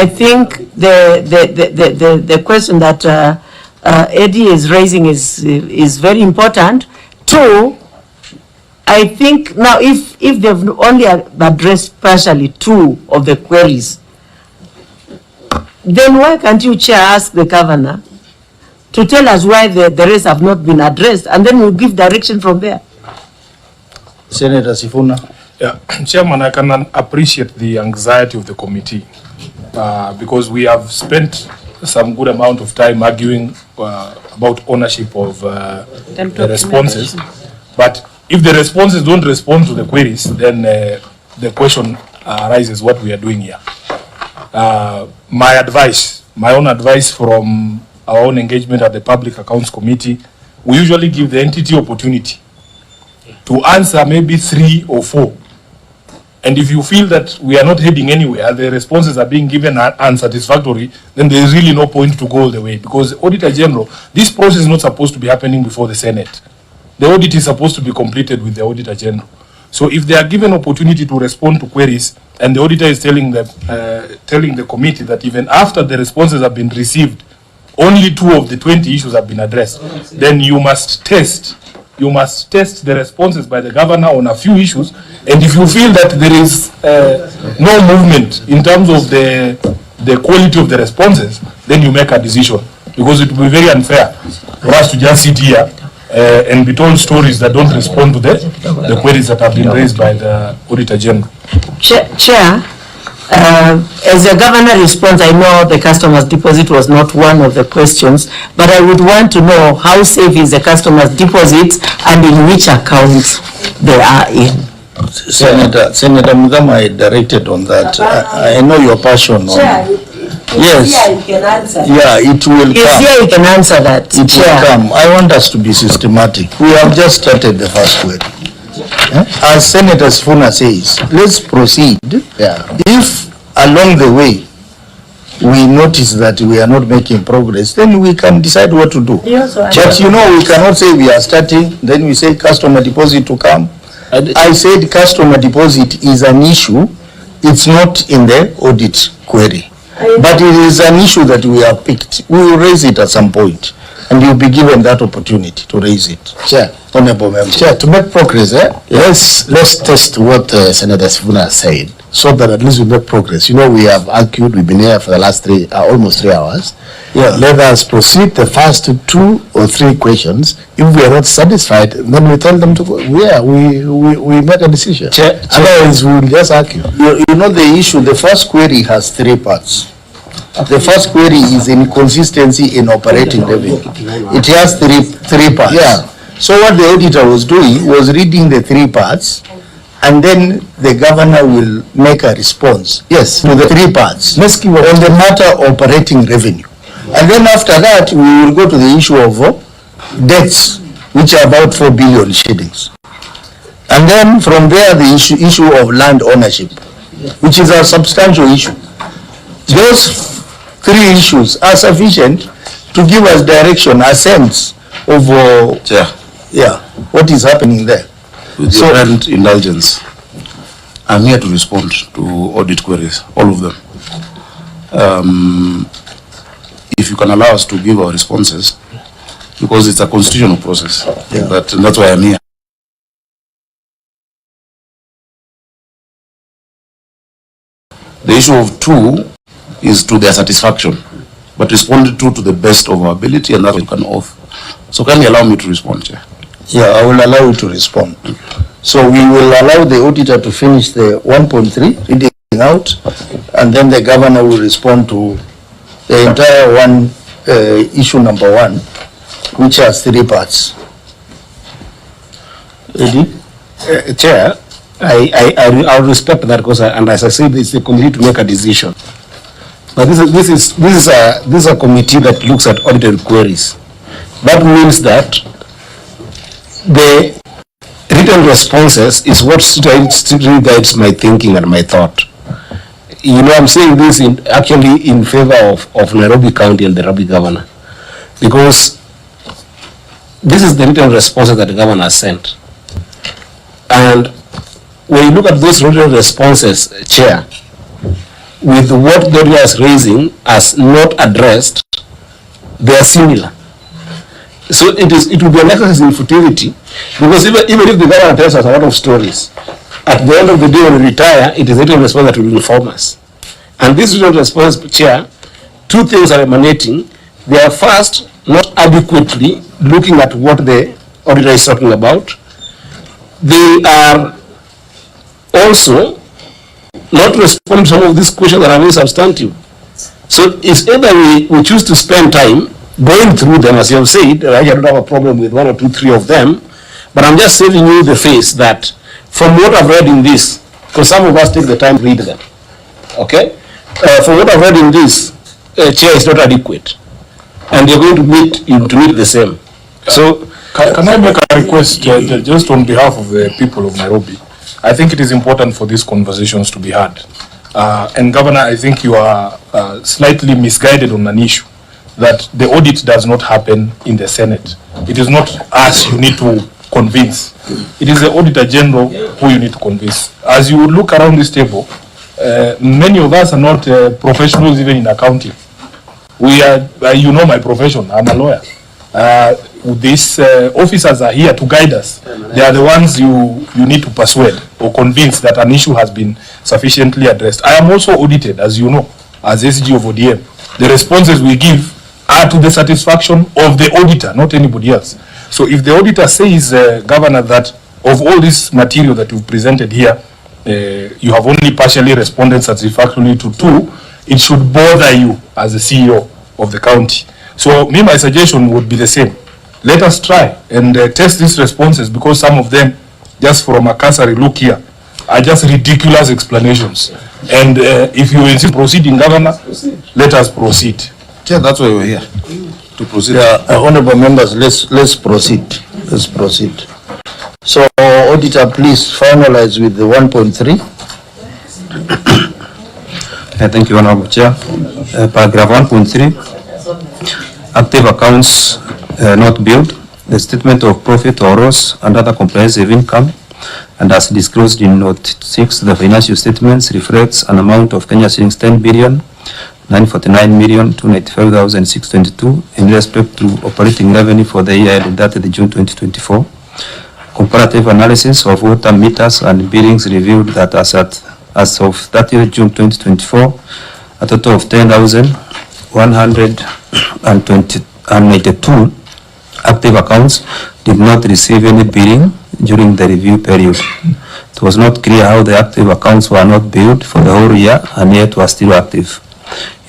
think the question that Eddie is raising is very important. 2, I think now if they've only addressed partially 2 of the queries, then why can't you, Chair, ask the governor to tell us why the rest have not been addressed, and then we'll give direction from there. Senator Sifuna. Yeah, Chairman, I can appreciate the anxiety of the committee because we have spent some good amount of time arguing about ownership of the responses. But if the responses don't respond to the queries, then the question arises what we are doing here. My own advice from our own engagement at the Public Accounts Committee, we usually give the entity opportunity to answer maybe 3 or 4. And if you feel that we are not heading anywhere, the responses are being given unsatisfactory, then there is really no point to go all the way. Because the Auditor General, this process is not supposed to be happening before the Senate. The audit is supposed to be completed with the Auditor General. So if they are given opportunity to respond to queries, and the auditor is telling the committee that even after the responses have been received, only 2 of the 20 issues have been addressed, then you must test the responses by the governor on a few issues, and if you feel that there is no movement in terms of the quality of the responses, then you make a decision, because it will be very unfair for us to just sit here and be told stories that don't respond to the queries that have been raised by the Auditor General. Chair, as the governor responds, I know the customer's deposit was not one of the questions, but I would want to know how safe is the customer's deposits and in which accounts they are in. Senator Mudama, I directed on that. I know your passion on yes. Can answer. Yeah, it will come. Here you can answer that. It will come. I want us to be systematic. We have just started the first query. As Senator Sifuna says, let's proceed. Yeah. If along the way we notice that we are not making progress, then we can decide what to do. But you know, we cannot say we are starting, then we say customer deposit to come. I said customer deposit is an issue. It's not in the audit query. But it is an issue that we have picked. We will raise it at some point, and you'll be given that opportunity to raise it. Chair, Honorable Member. Chair, to make progress, let's test what Senator Sifuna said, so that at least we make progress. You know, we have argued, we've been here for the last almost 3 hours. Yeah. Let us proceed the first 2 or 3 questions. If we are not satisfied, then we tell them to go. We make a decision. Otherwise, we will just argue. You know the issue, the first query has 3 parts. The first query is inconsistency in operating revenue. It has three parts. Yeah. So what the auditor was doing was reading the 3 parts, and then the governor will make a response. Yes. To the 3 parts. Let's give on the matter of operating revenue. And then after that, we will go to the issue of debts, which are about 4 billion shillings. And then from there, the issue of land ownership, which is a substantial issue. Those 3 issues are sufficient to give us direction, a sense of what is happening there. With your rent indulgence, I'm here to respond to audit queries, all of them. If you can allow us to give our responses, because it's a constitutional process, and that's why I'm here. The issue of 2 is to their satisfaction, but responded to the best of our ability, and that we can off. So can you allow me to respond, Chair? Yeah, I will allow you to respond. So we will allow the auditor to finish the 1.3, reading out, and then the governor will respond to the entire issue number 1, which has 3 parts. Ready? Chair, I respect that, because and as I said, it's the committee to make a decision. But this is a committee that looks at audited queries. That means that the written responses is what still guides my thinking and my thought. You know, I'm saying this actually in favor of Nairobi County and the Nairobi governor, because this is the written responses that the governor has sent. And when you look at those written responses, Chair, with what the auditor is raising as not addressed, they are similar. So it will be an exercise in futility, because even if the governor tells us a lot of stories, at the end of the day when we retire, it is a written response that will inform us. And this written response, Chair, 2 things are emanating. They are first, not adequately looking at what the auditor is talking about. They are also not responding to some of these questions that are very substantive. So it's either we choose to spend time going through them, as you have said, I don't have a problem with 1 or 2, 3 of them, but I'm just saving you the face that from what I've read in this, because some of us take the time to read them, okay? From what I've read in this, chair is not adequate, and they're going to meet the same. So, can I make a request just on behalf of the people of Nairobi? I think it is important for these conversations to be had. And Governor, I think you are slightly misguided on an issue that the audit does not happen in the Senate. It is not us you need to convince. It is the Auditor General who you need to convince. As you would look around this table, many of us are not professionals even in accounting. We are, you know my profession, I'm a lawyer. These officers are here to guide us. They are the ones you need to persuade or convince that an issue has been sufficiently addressed. I am also audited, as you know, as SG of ODM. The responses we give are to the satisfaction of the auditor, not anybody else. So if the auditor says, Governor, that of all this material that you've presented here, you have only partially responded satisfactorily to 2, it should bother you as the CEO of the county. So my suggestion would be the same. Let us try and test these responses, because some of them, just from a cursory look here, are just ridiculous explanations. And if you insist proceeding, Governor, let us proceed. Yeah, that's why we're here, to proceed. Yeah, honorable members, let's proceed. Let's proceed. So, Auditor, please finalize with the 1.3. Thank you, Honorable Chair. Paragraph 1.3, active accounts not billed, the statement of profit or loss and other comprehensive income, and as disclosed in Note 6, the financial statements reflects an amount of Kenya shillings 10,949,295,622 in respect to operating revenue for the year ended 30th June 2024. Comparative analysis of water meters and billings revealed that as of 30th June 2024, a total of 10,192 active accounts did not receive any billing during the review period. It was not clear how the active accounts were not billed for the whole year and yet were still active.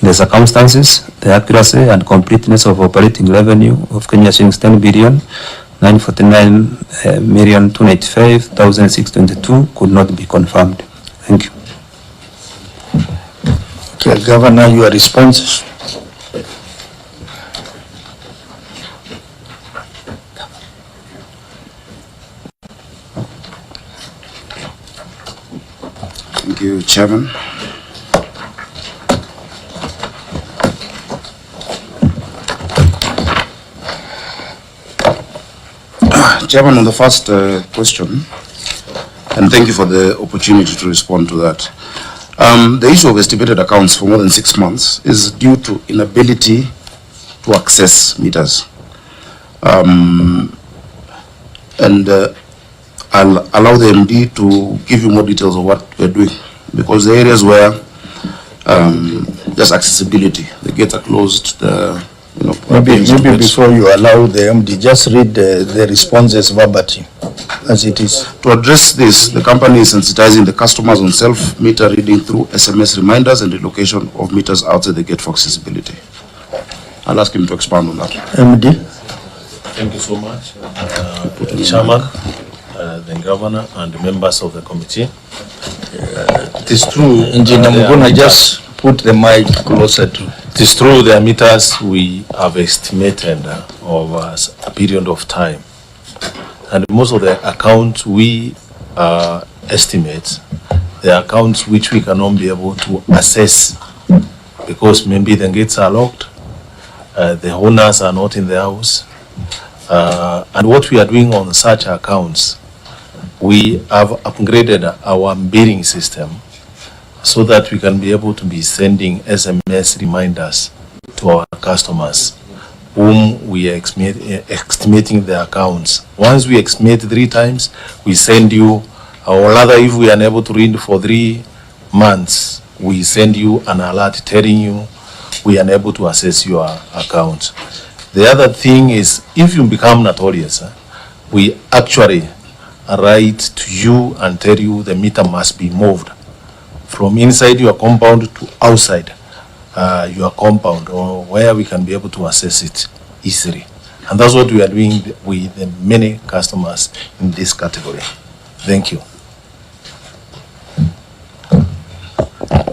In the circumstances, the accuracy and completeness of operating revenue of Kenya shillings 10,949,295,622 could not be confirmed. Thank you. Okay, Governor, your responses. Thank you, Chairman. Chairman, on the first question, and thank you for the opportunity to respond to that. The issue of estimated accounts for more than 6 months is due to inability to access meters. I'll allow the MD to give you more details of what we're doing, because the areas where just accessibility, the gates are closed, Maybe before you allow the MD, just read the responses verbatim as it is. To address this, the company is sensitizing the customers on self-meter reading through SMS reminders and the location of meters outside the gate for accessibility. I'll ask him to expand on that. MD. Thank you so much, Chairman, the Governor, and the members of the committee. It is true, Engineer, I'm going to just put the mic closer to. It is true, the meters we have estimated over a period of time. And most of the accounts we estimate, the accounts which we cannot be able to assess because maybe the gates are locked, the owners are not in the house. And what we are doing on such accounts, we have upgraded our billing system so that we can be able to be sending SMS reminders to our customers whom we are estimating the accounts. Once we estimate 3 times, we send you, or rather if we are unable to read for 3 months, we send you an alert telling you we are unable to assess your account. The other thing is, if you become notorious, we actually write to you and tell you the meter must be moved from inside your compound to outside your compound, or where we can be able to assess it. easily. And that's what we are doing with the many customers in this category. Thank you.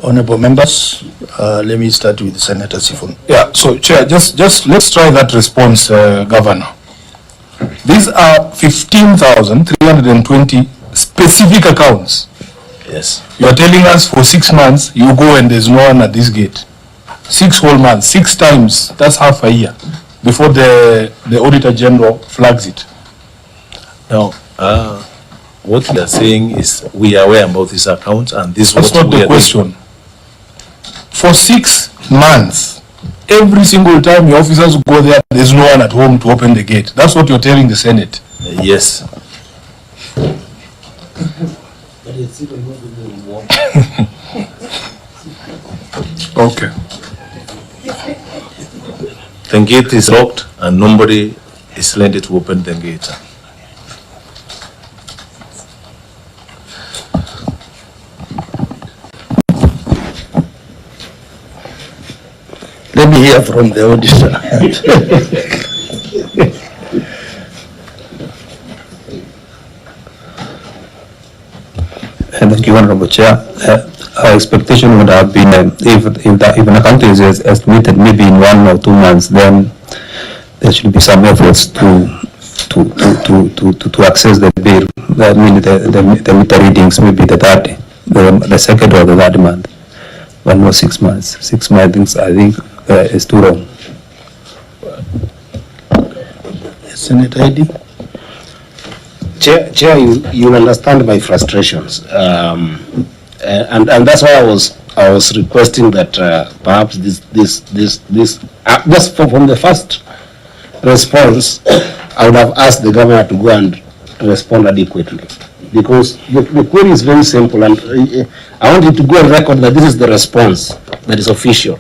Honorable members, let me start with Senator Sifuna. Yeah, so Chair, just let's try that response, Governor. These are 15,320 specific accounts. Yes. You are telling us for 6 months, you go and there's no one at this gate. 6 whole months, 6 times, that's half a year before the Auditor General flags it. Now, what we are saying is we are aware about this account and this That's what not we the are question. For 6 months, every single time your officers go there, there's no one at home to open the gate. That's what you're telling the Senate. Yes. Okay. The gate is locked and nobody is landed to open the gate. Let me hear from the auditor. Thank you, Honorable Chair. Our expectation would have been if an account is estimated maybe in 1 or 2 months, then there should be some efforts to access the bill. I mean the meter readings, maybe the second or the third month. 1 or 6 months. 6 months, I think, is too long. Senator Eddie? Chair, you understand my frustrations, and that's why I was requesting that perhaps this just from the first response, I would have asked the governor to go and respond adequately, because the query is very simple, and I want you to go and record that this is the response that is official.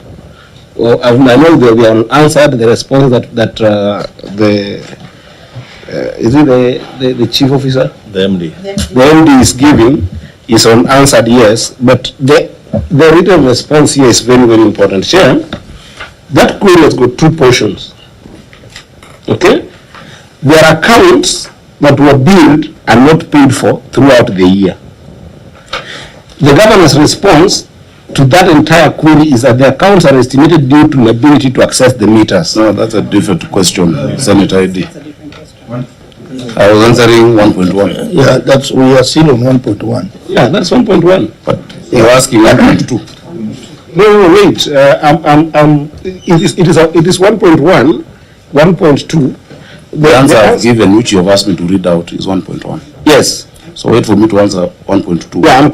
Well, I know they were unanswered. The response that is it the chief officer? The MD. The MD is giving is unanswered, yes, but the written response here is very, very important. Chair, that query has got 2 portions. Okay? There are accounts that were billed and not paid for throughout the year. The governor's response to that entire query is that the accounts are estimated due to inability to access the meters. No, that's a different question, Senator Eddie. I was answering 1.1. Yeah, we are still on 1.1. Yeah, that's 1.1. But you're asking 1.2. No, wait. It is 1.1, 1.2. The answer I've given, which you have asked me to read out, is 1.1. Yes. So wait for me to answer 1.2. Yeah, I'm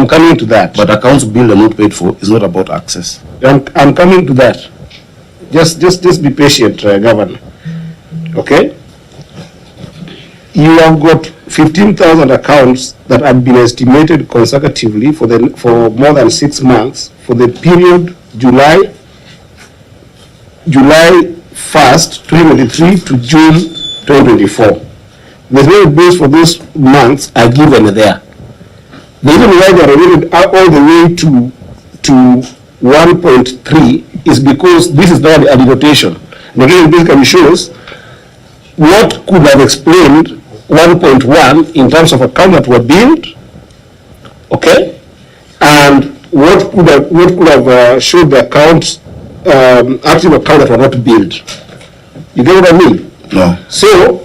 coming to that. But accounts billed and not paid for is not about access. I'm coming to that. Just be patient, Governor. Okay? You have got 15,000 accounts that have been estimated consecutively for more than 6 months for the period July 1st, 2023 to June 2024. The real bills for those months are given there. The reason why they are related all the way to 1.3 is because this is not a denotation. And again, it basically shows what could have explained 1.1 in terms of accounts that were billed, okay, and what could have showed the accounts, active accounts that were not billed. You get what I mean? No. So,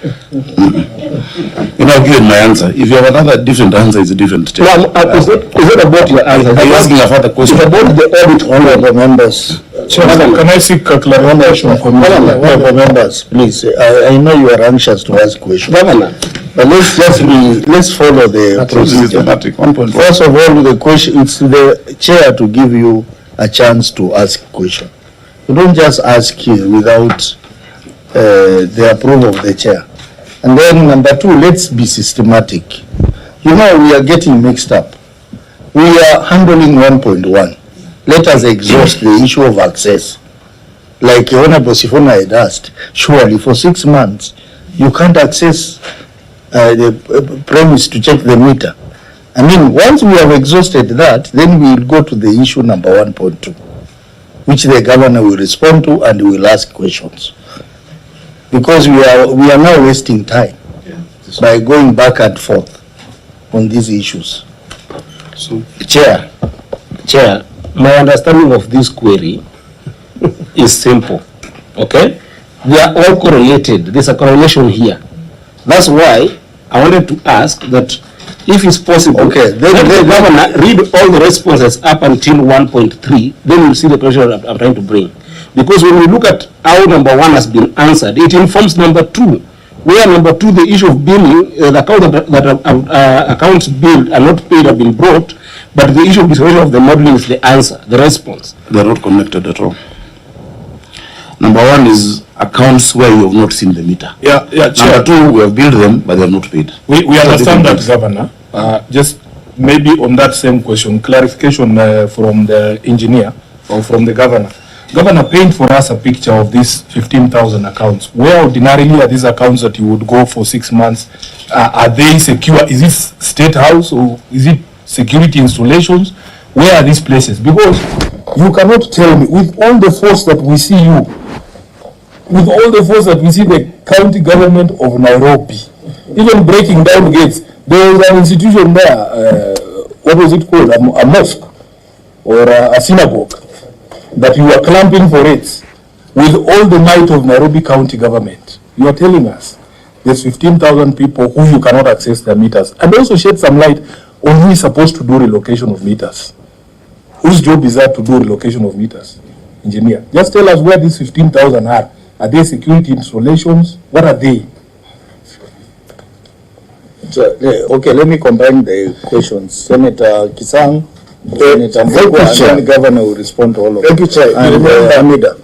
you know, I've given my answer. If you have another different answer, it's a different thing. No, is it about your answer? Are you asking a further question? It's about the audit. Honorable members. Can I seek a clarification from you? Honorable members, please. I know you are anxious to ask questions. Governor, but let's follow the procedure. First of all, the question, it's the chair to give you a chance to ask a question. You don't just ask without the approval of the chair. And then number 2, let's be systematic. You know, we are getting mixed up. We are handling 1.1. Let us exhaust the issue of access. Like Honorable Sifuna had asked, surely for 6 months, you can't access the premise to check the meter. I mean, once we have exhausted that, then we will go to the issue number 1.2. which the governor will respond to and will ask questions. Because we are now wasting time by going back and forth on these issues. So, Chair, my understanding of this query is simple, okay? They are all correlated. There's a correlation here. That's why I wanted to ask that if it's possible, okay, then the governor read all the responses up until 1.3, then you'll see the question I'm trying to bring. Because when we look at how number 1 has been answered, it informs number 2. Where number 2, the issue of billing, the account that accounts billed and not paid have been brought, but the issue of disclosure of the modeling is the answer, the response. They're not connected at all. Number 1 is accounts where you have not seen the meter. Yeah, Chair. Number 2, we have billed them, but they are not paid. We understand that, Governor. Just maybe on that same question, clarification from the engineer or from the governor. Governor, paint for us a picture of these 15,000 accounts. Where ordinarily are these accounts that you would go for 6 months? Are they secure? Is this State House or is it security installations? Where are these places? Because you cannot tell me, with all the force that we see you, with all the force that we see the county government of Nairobi, even breaking down gates, there was an institution there, what was it called, a mosque or a synagogue, that you are clamping for it with all the might of Nairobi County government. You are telling us there's 15,000 people who you cannot access their meters, and also shed some light on who is supposed to do relocation of meters. Whose job is that to do relocation of meters? Engineer, just tell us where these 15,000 are. Are they security installations? What are they? So, okay, let me combine the questions. Senator Kisang, Senator Mboko, and then the governor will respond to all of them. Thank you, Chair. And Amida.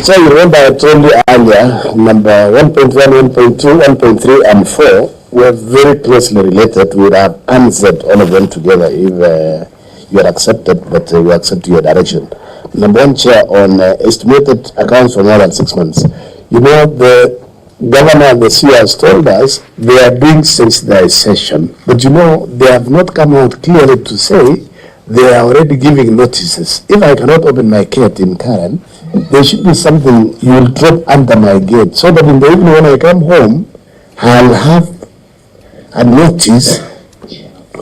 So you remember I told you earlier, number 1.1, 1.2, 1.3, and 4 were very closely related. We would have answered all of them together if you had accepted, but we accept your direction. Number 1, Chair, on estimated accounts for more than 6 months. You know, the governor and the CEO has told us they are doing sensitization, but you know, they have not come out clearly to say they are already giving notices. If I cannot open my gate in Karen, there should be something you will drop under my gate, so that in the evening when I come home, I'll have a notice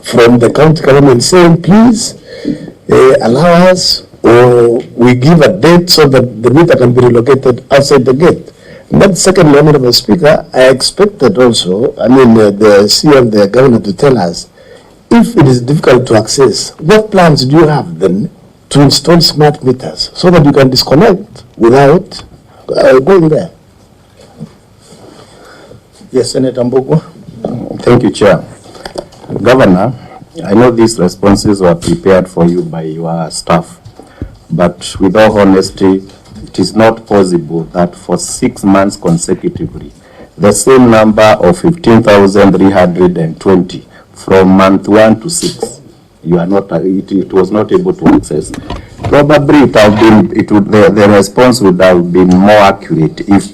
from the county government saying, please allow us, or we give a date so that the meter can be relocated outside the gate. And then secondly, Honorable Speaker, I expected also, the CEO of the governor to tell us, if it is difficult to access, what plans do you have then to install smart meters so that you can disconnect without going there? Yes, Senator Mboko. Thank you, Chair. Governor, I know these responses were prepared for you by your staff, but with all honesty, it is not possible that for 6 months consecutively, the same number of 15,320 from month 1 to 6, you are not. It was not able to access. Probably it have been. The response would have been more accurate if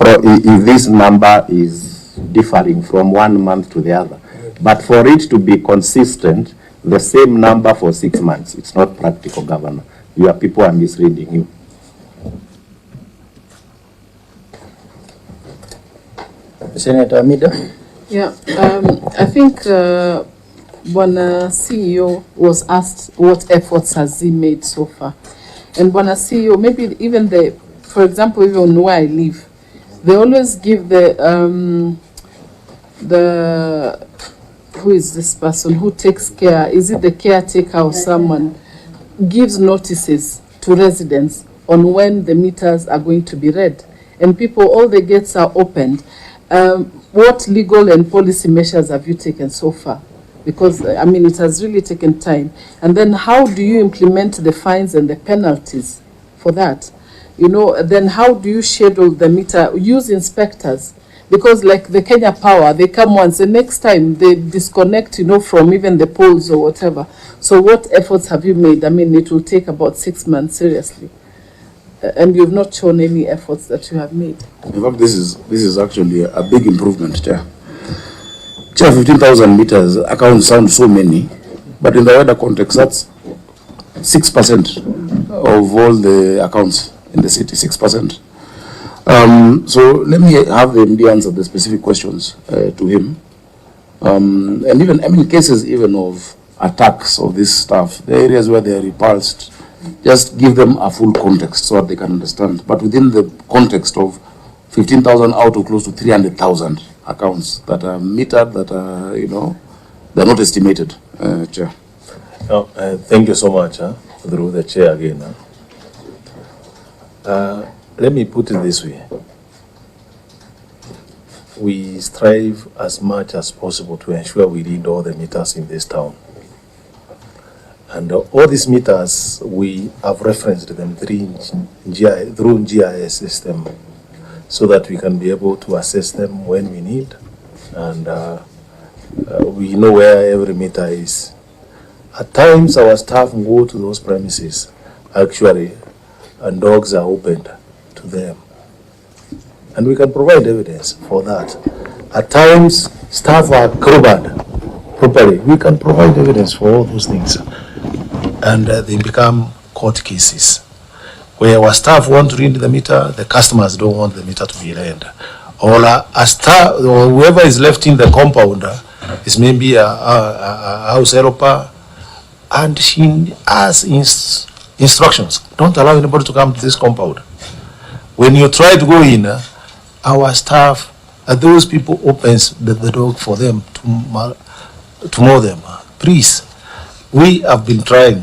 this number is differing from 1 month to the other. But for it to be consistent, the same number for 6 months, it's not practical, Governor. Your people are misreading you. Senator Amida. Yeah, I think when CEO was asked what efforts has he made so far, and when CEO, maybe even for example, even where I live, they always give the who is this person who takes care? Is it the caretaker or someone? Gives notices to residents on when the meters are going to be read, and people, all the gates are opened. What legal and policy measures have you taken so far? Because it has really taken time. And then how do you implement the fines and the penalties for that? Then how do you schedule the meter? Use inspectors, because like the Kenya Power, they come once, the next time they disconnect, from even the poles or whatever. So what efforts have you made? It will take about 6 months, seriously. And you've not shown any efforts that you have made. In fact, this is actually a big improvement, Chair. Chair, 15,000 meters accounts sound so many, but in the wider context, that's 6%. of all the accounts in the city, 6%. So let me have the MD answer the specific questions to him. And even, I mean, cases even of attacks of this stuff, the areas where they are repulsed, just give them a full context so that they can understand. But within the context of 15,000 out of close to 300,000 accounts that are metered, that are, you know, they're not estimated, Chair. Thank you so much, through the chair again. Let me put it this way. We strive as much as possible to ensure we read all the meters in this town. And all these meters, we have referenced them through GIS system so that we can be able to assess them when we need. And we know where every meter is. At times, our staff go to those premises, actually, and dogs are opened to them. And we can provide evidence for that. At times, staff are crowbarred properly. We can provide evidence for all those things. And they become court cases, where our staff want to read the meter, the customers don't want the meter to be read. Or a staff, or whoever is left in the compound is maybe a house helper, and she has instructions. Don't allow anybody to come to this compound. When you try to go in, our staff, those people opens the door for them to mow them. Please, we have been trying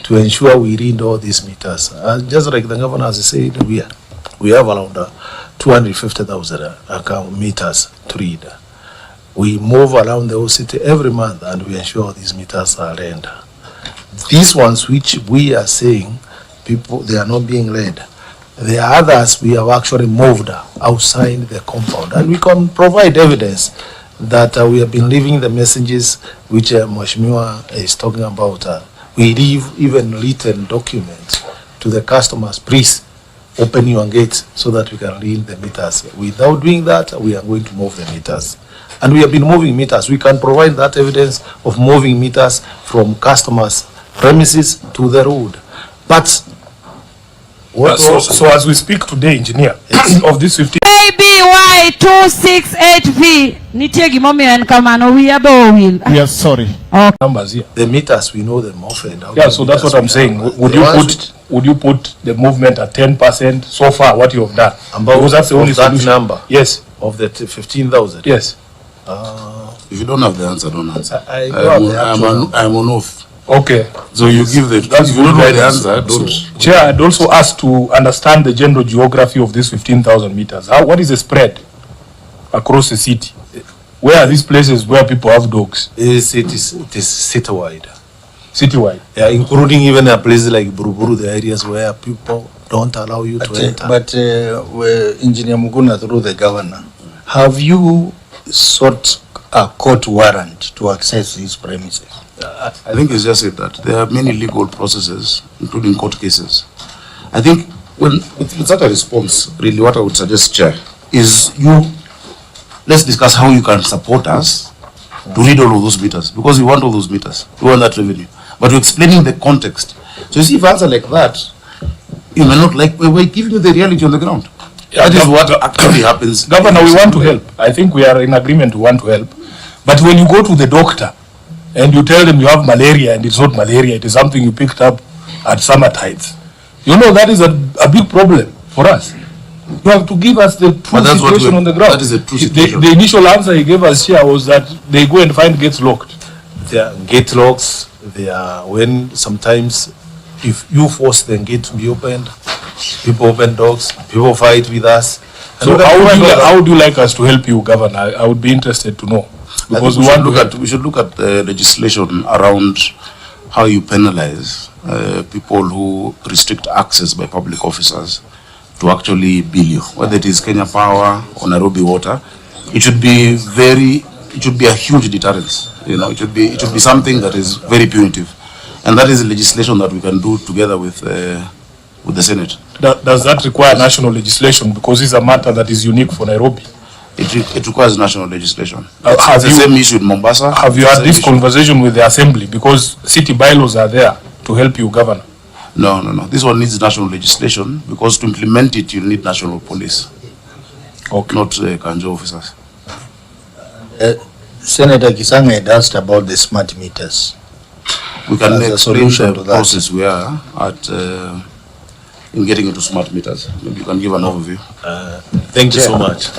to ensure we read all these meters. Just like the governor has said, we have around 250,000 account meters to read. We move around the whole city every month and we ensure these meters are read. These ones which we are saying, people, they are not being read. The others we have actually moved outside the compound, and we can provide evidence that we have been leaving the messages which Mheshimiwa is talking about. We leave even written documents to the customers. Please open your gates so that we can read the meters. Without doing that, we are going to move the meters. And we have been moving meters. We can provide that evidence of moving meters from customers' premises to the road. But so as we speak today, engineer, of this 15 ABY268V we are sorry. Numbers here. The meters, we know them often. Yeah, so that's what I'm saying. Would you put the movement at 10% so far what you have done? Because that's the only solution. Number. Yes. Of the 15,000. Yes. If you don't have the answer, don't answer. I'm on off. Okay. So you give the, that's if you don't know the guidance. answer, don't. Chair, I'd also ask to understand the general geography of this 15,000 meters. What is the spread across the city? Where are these places where people have dogs? It is citywide. Citywide? Yeah, including even a place like Buruburu, the areas where people don't allow you to enter. But Engineer Muguna, through the governor, have you sought a court warrant to access these premises? I think it's just said that there are many legal processes, including court cases. I think when with such a response, really what I would suggest, Chair, is let's discuss how you can support us to read all of those meters, because we want all those meters, we want that revenue. But we're explaining the context. So you see, if I answer like that, you may not like, we're giving you the reality on the ground. Yeah, that is what actually happens. Governor, we want to help. I think we are in agreement, we want to help. But when you go to the doctor and you tell them you have malaria and it's not malaria, it is something you picked up at summer tides, you know that is a big problem for us. You have to give us the true situation on the ground. That is a true situation. The initial answer he gave us here was that they go and find gates locked. There are gate locks. They are when sometimes if you force the gate to be opened, people open doors, people fight with us. So how would you like us to help you, Governor? I would be interested to know. Because we should look at the legislation around how you penalize people who restrict access by public officers to actually bill you, whether it is Kenya Power or Nairobi Water. It should be a huge deterrence. You know, it should be something that is very punitive, and that is a legislation that we can do together with the Senate. Does that require national legislation? Because it's a matter that is unique for Nairobi. It requires national legislation. It's the same issue in Mombasa. Have you had this conversation with the Assembly? Because city bylaws are there to help you, Governor. No. This one needs national legislation because to implement it, you need national police. Okay. Not Kanjo officers. Senator Kisanga had asked about the smart meters. We can make a solution to the process we are at in getting into smart meters. Maybe you can give an overview. Thank you so much.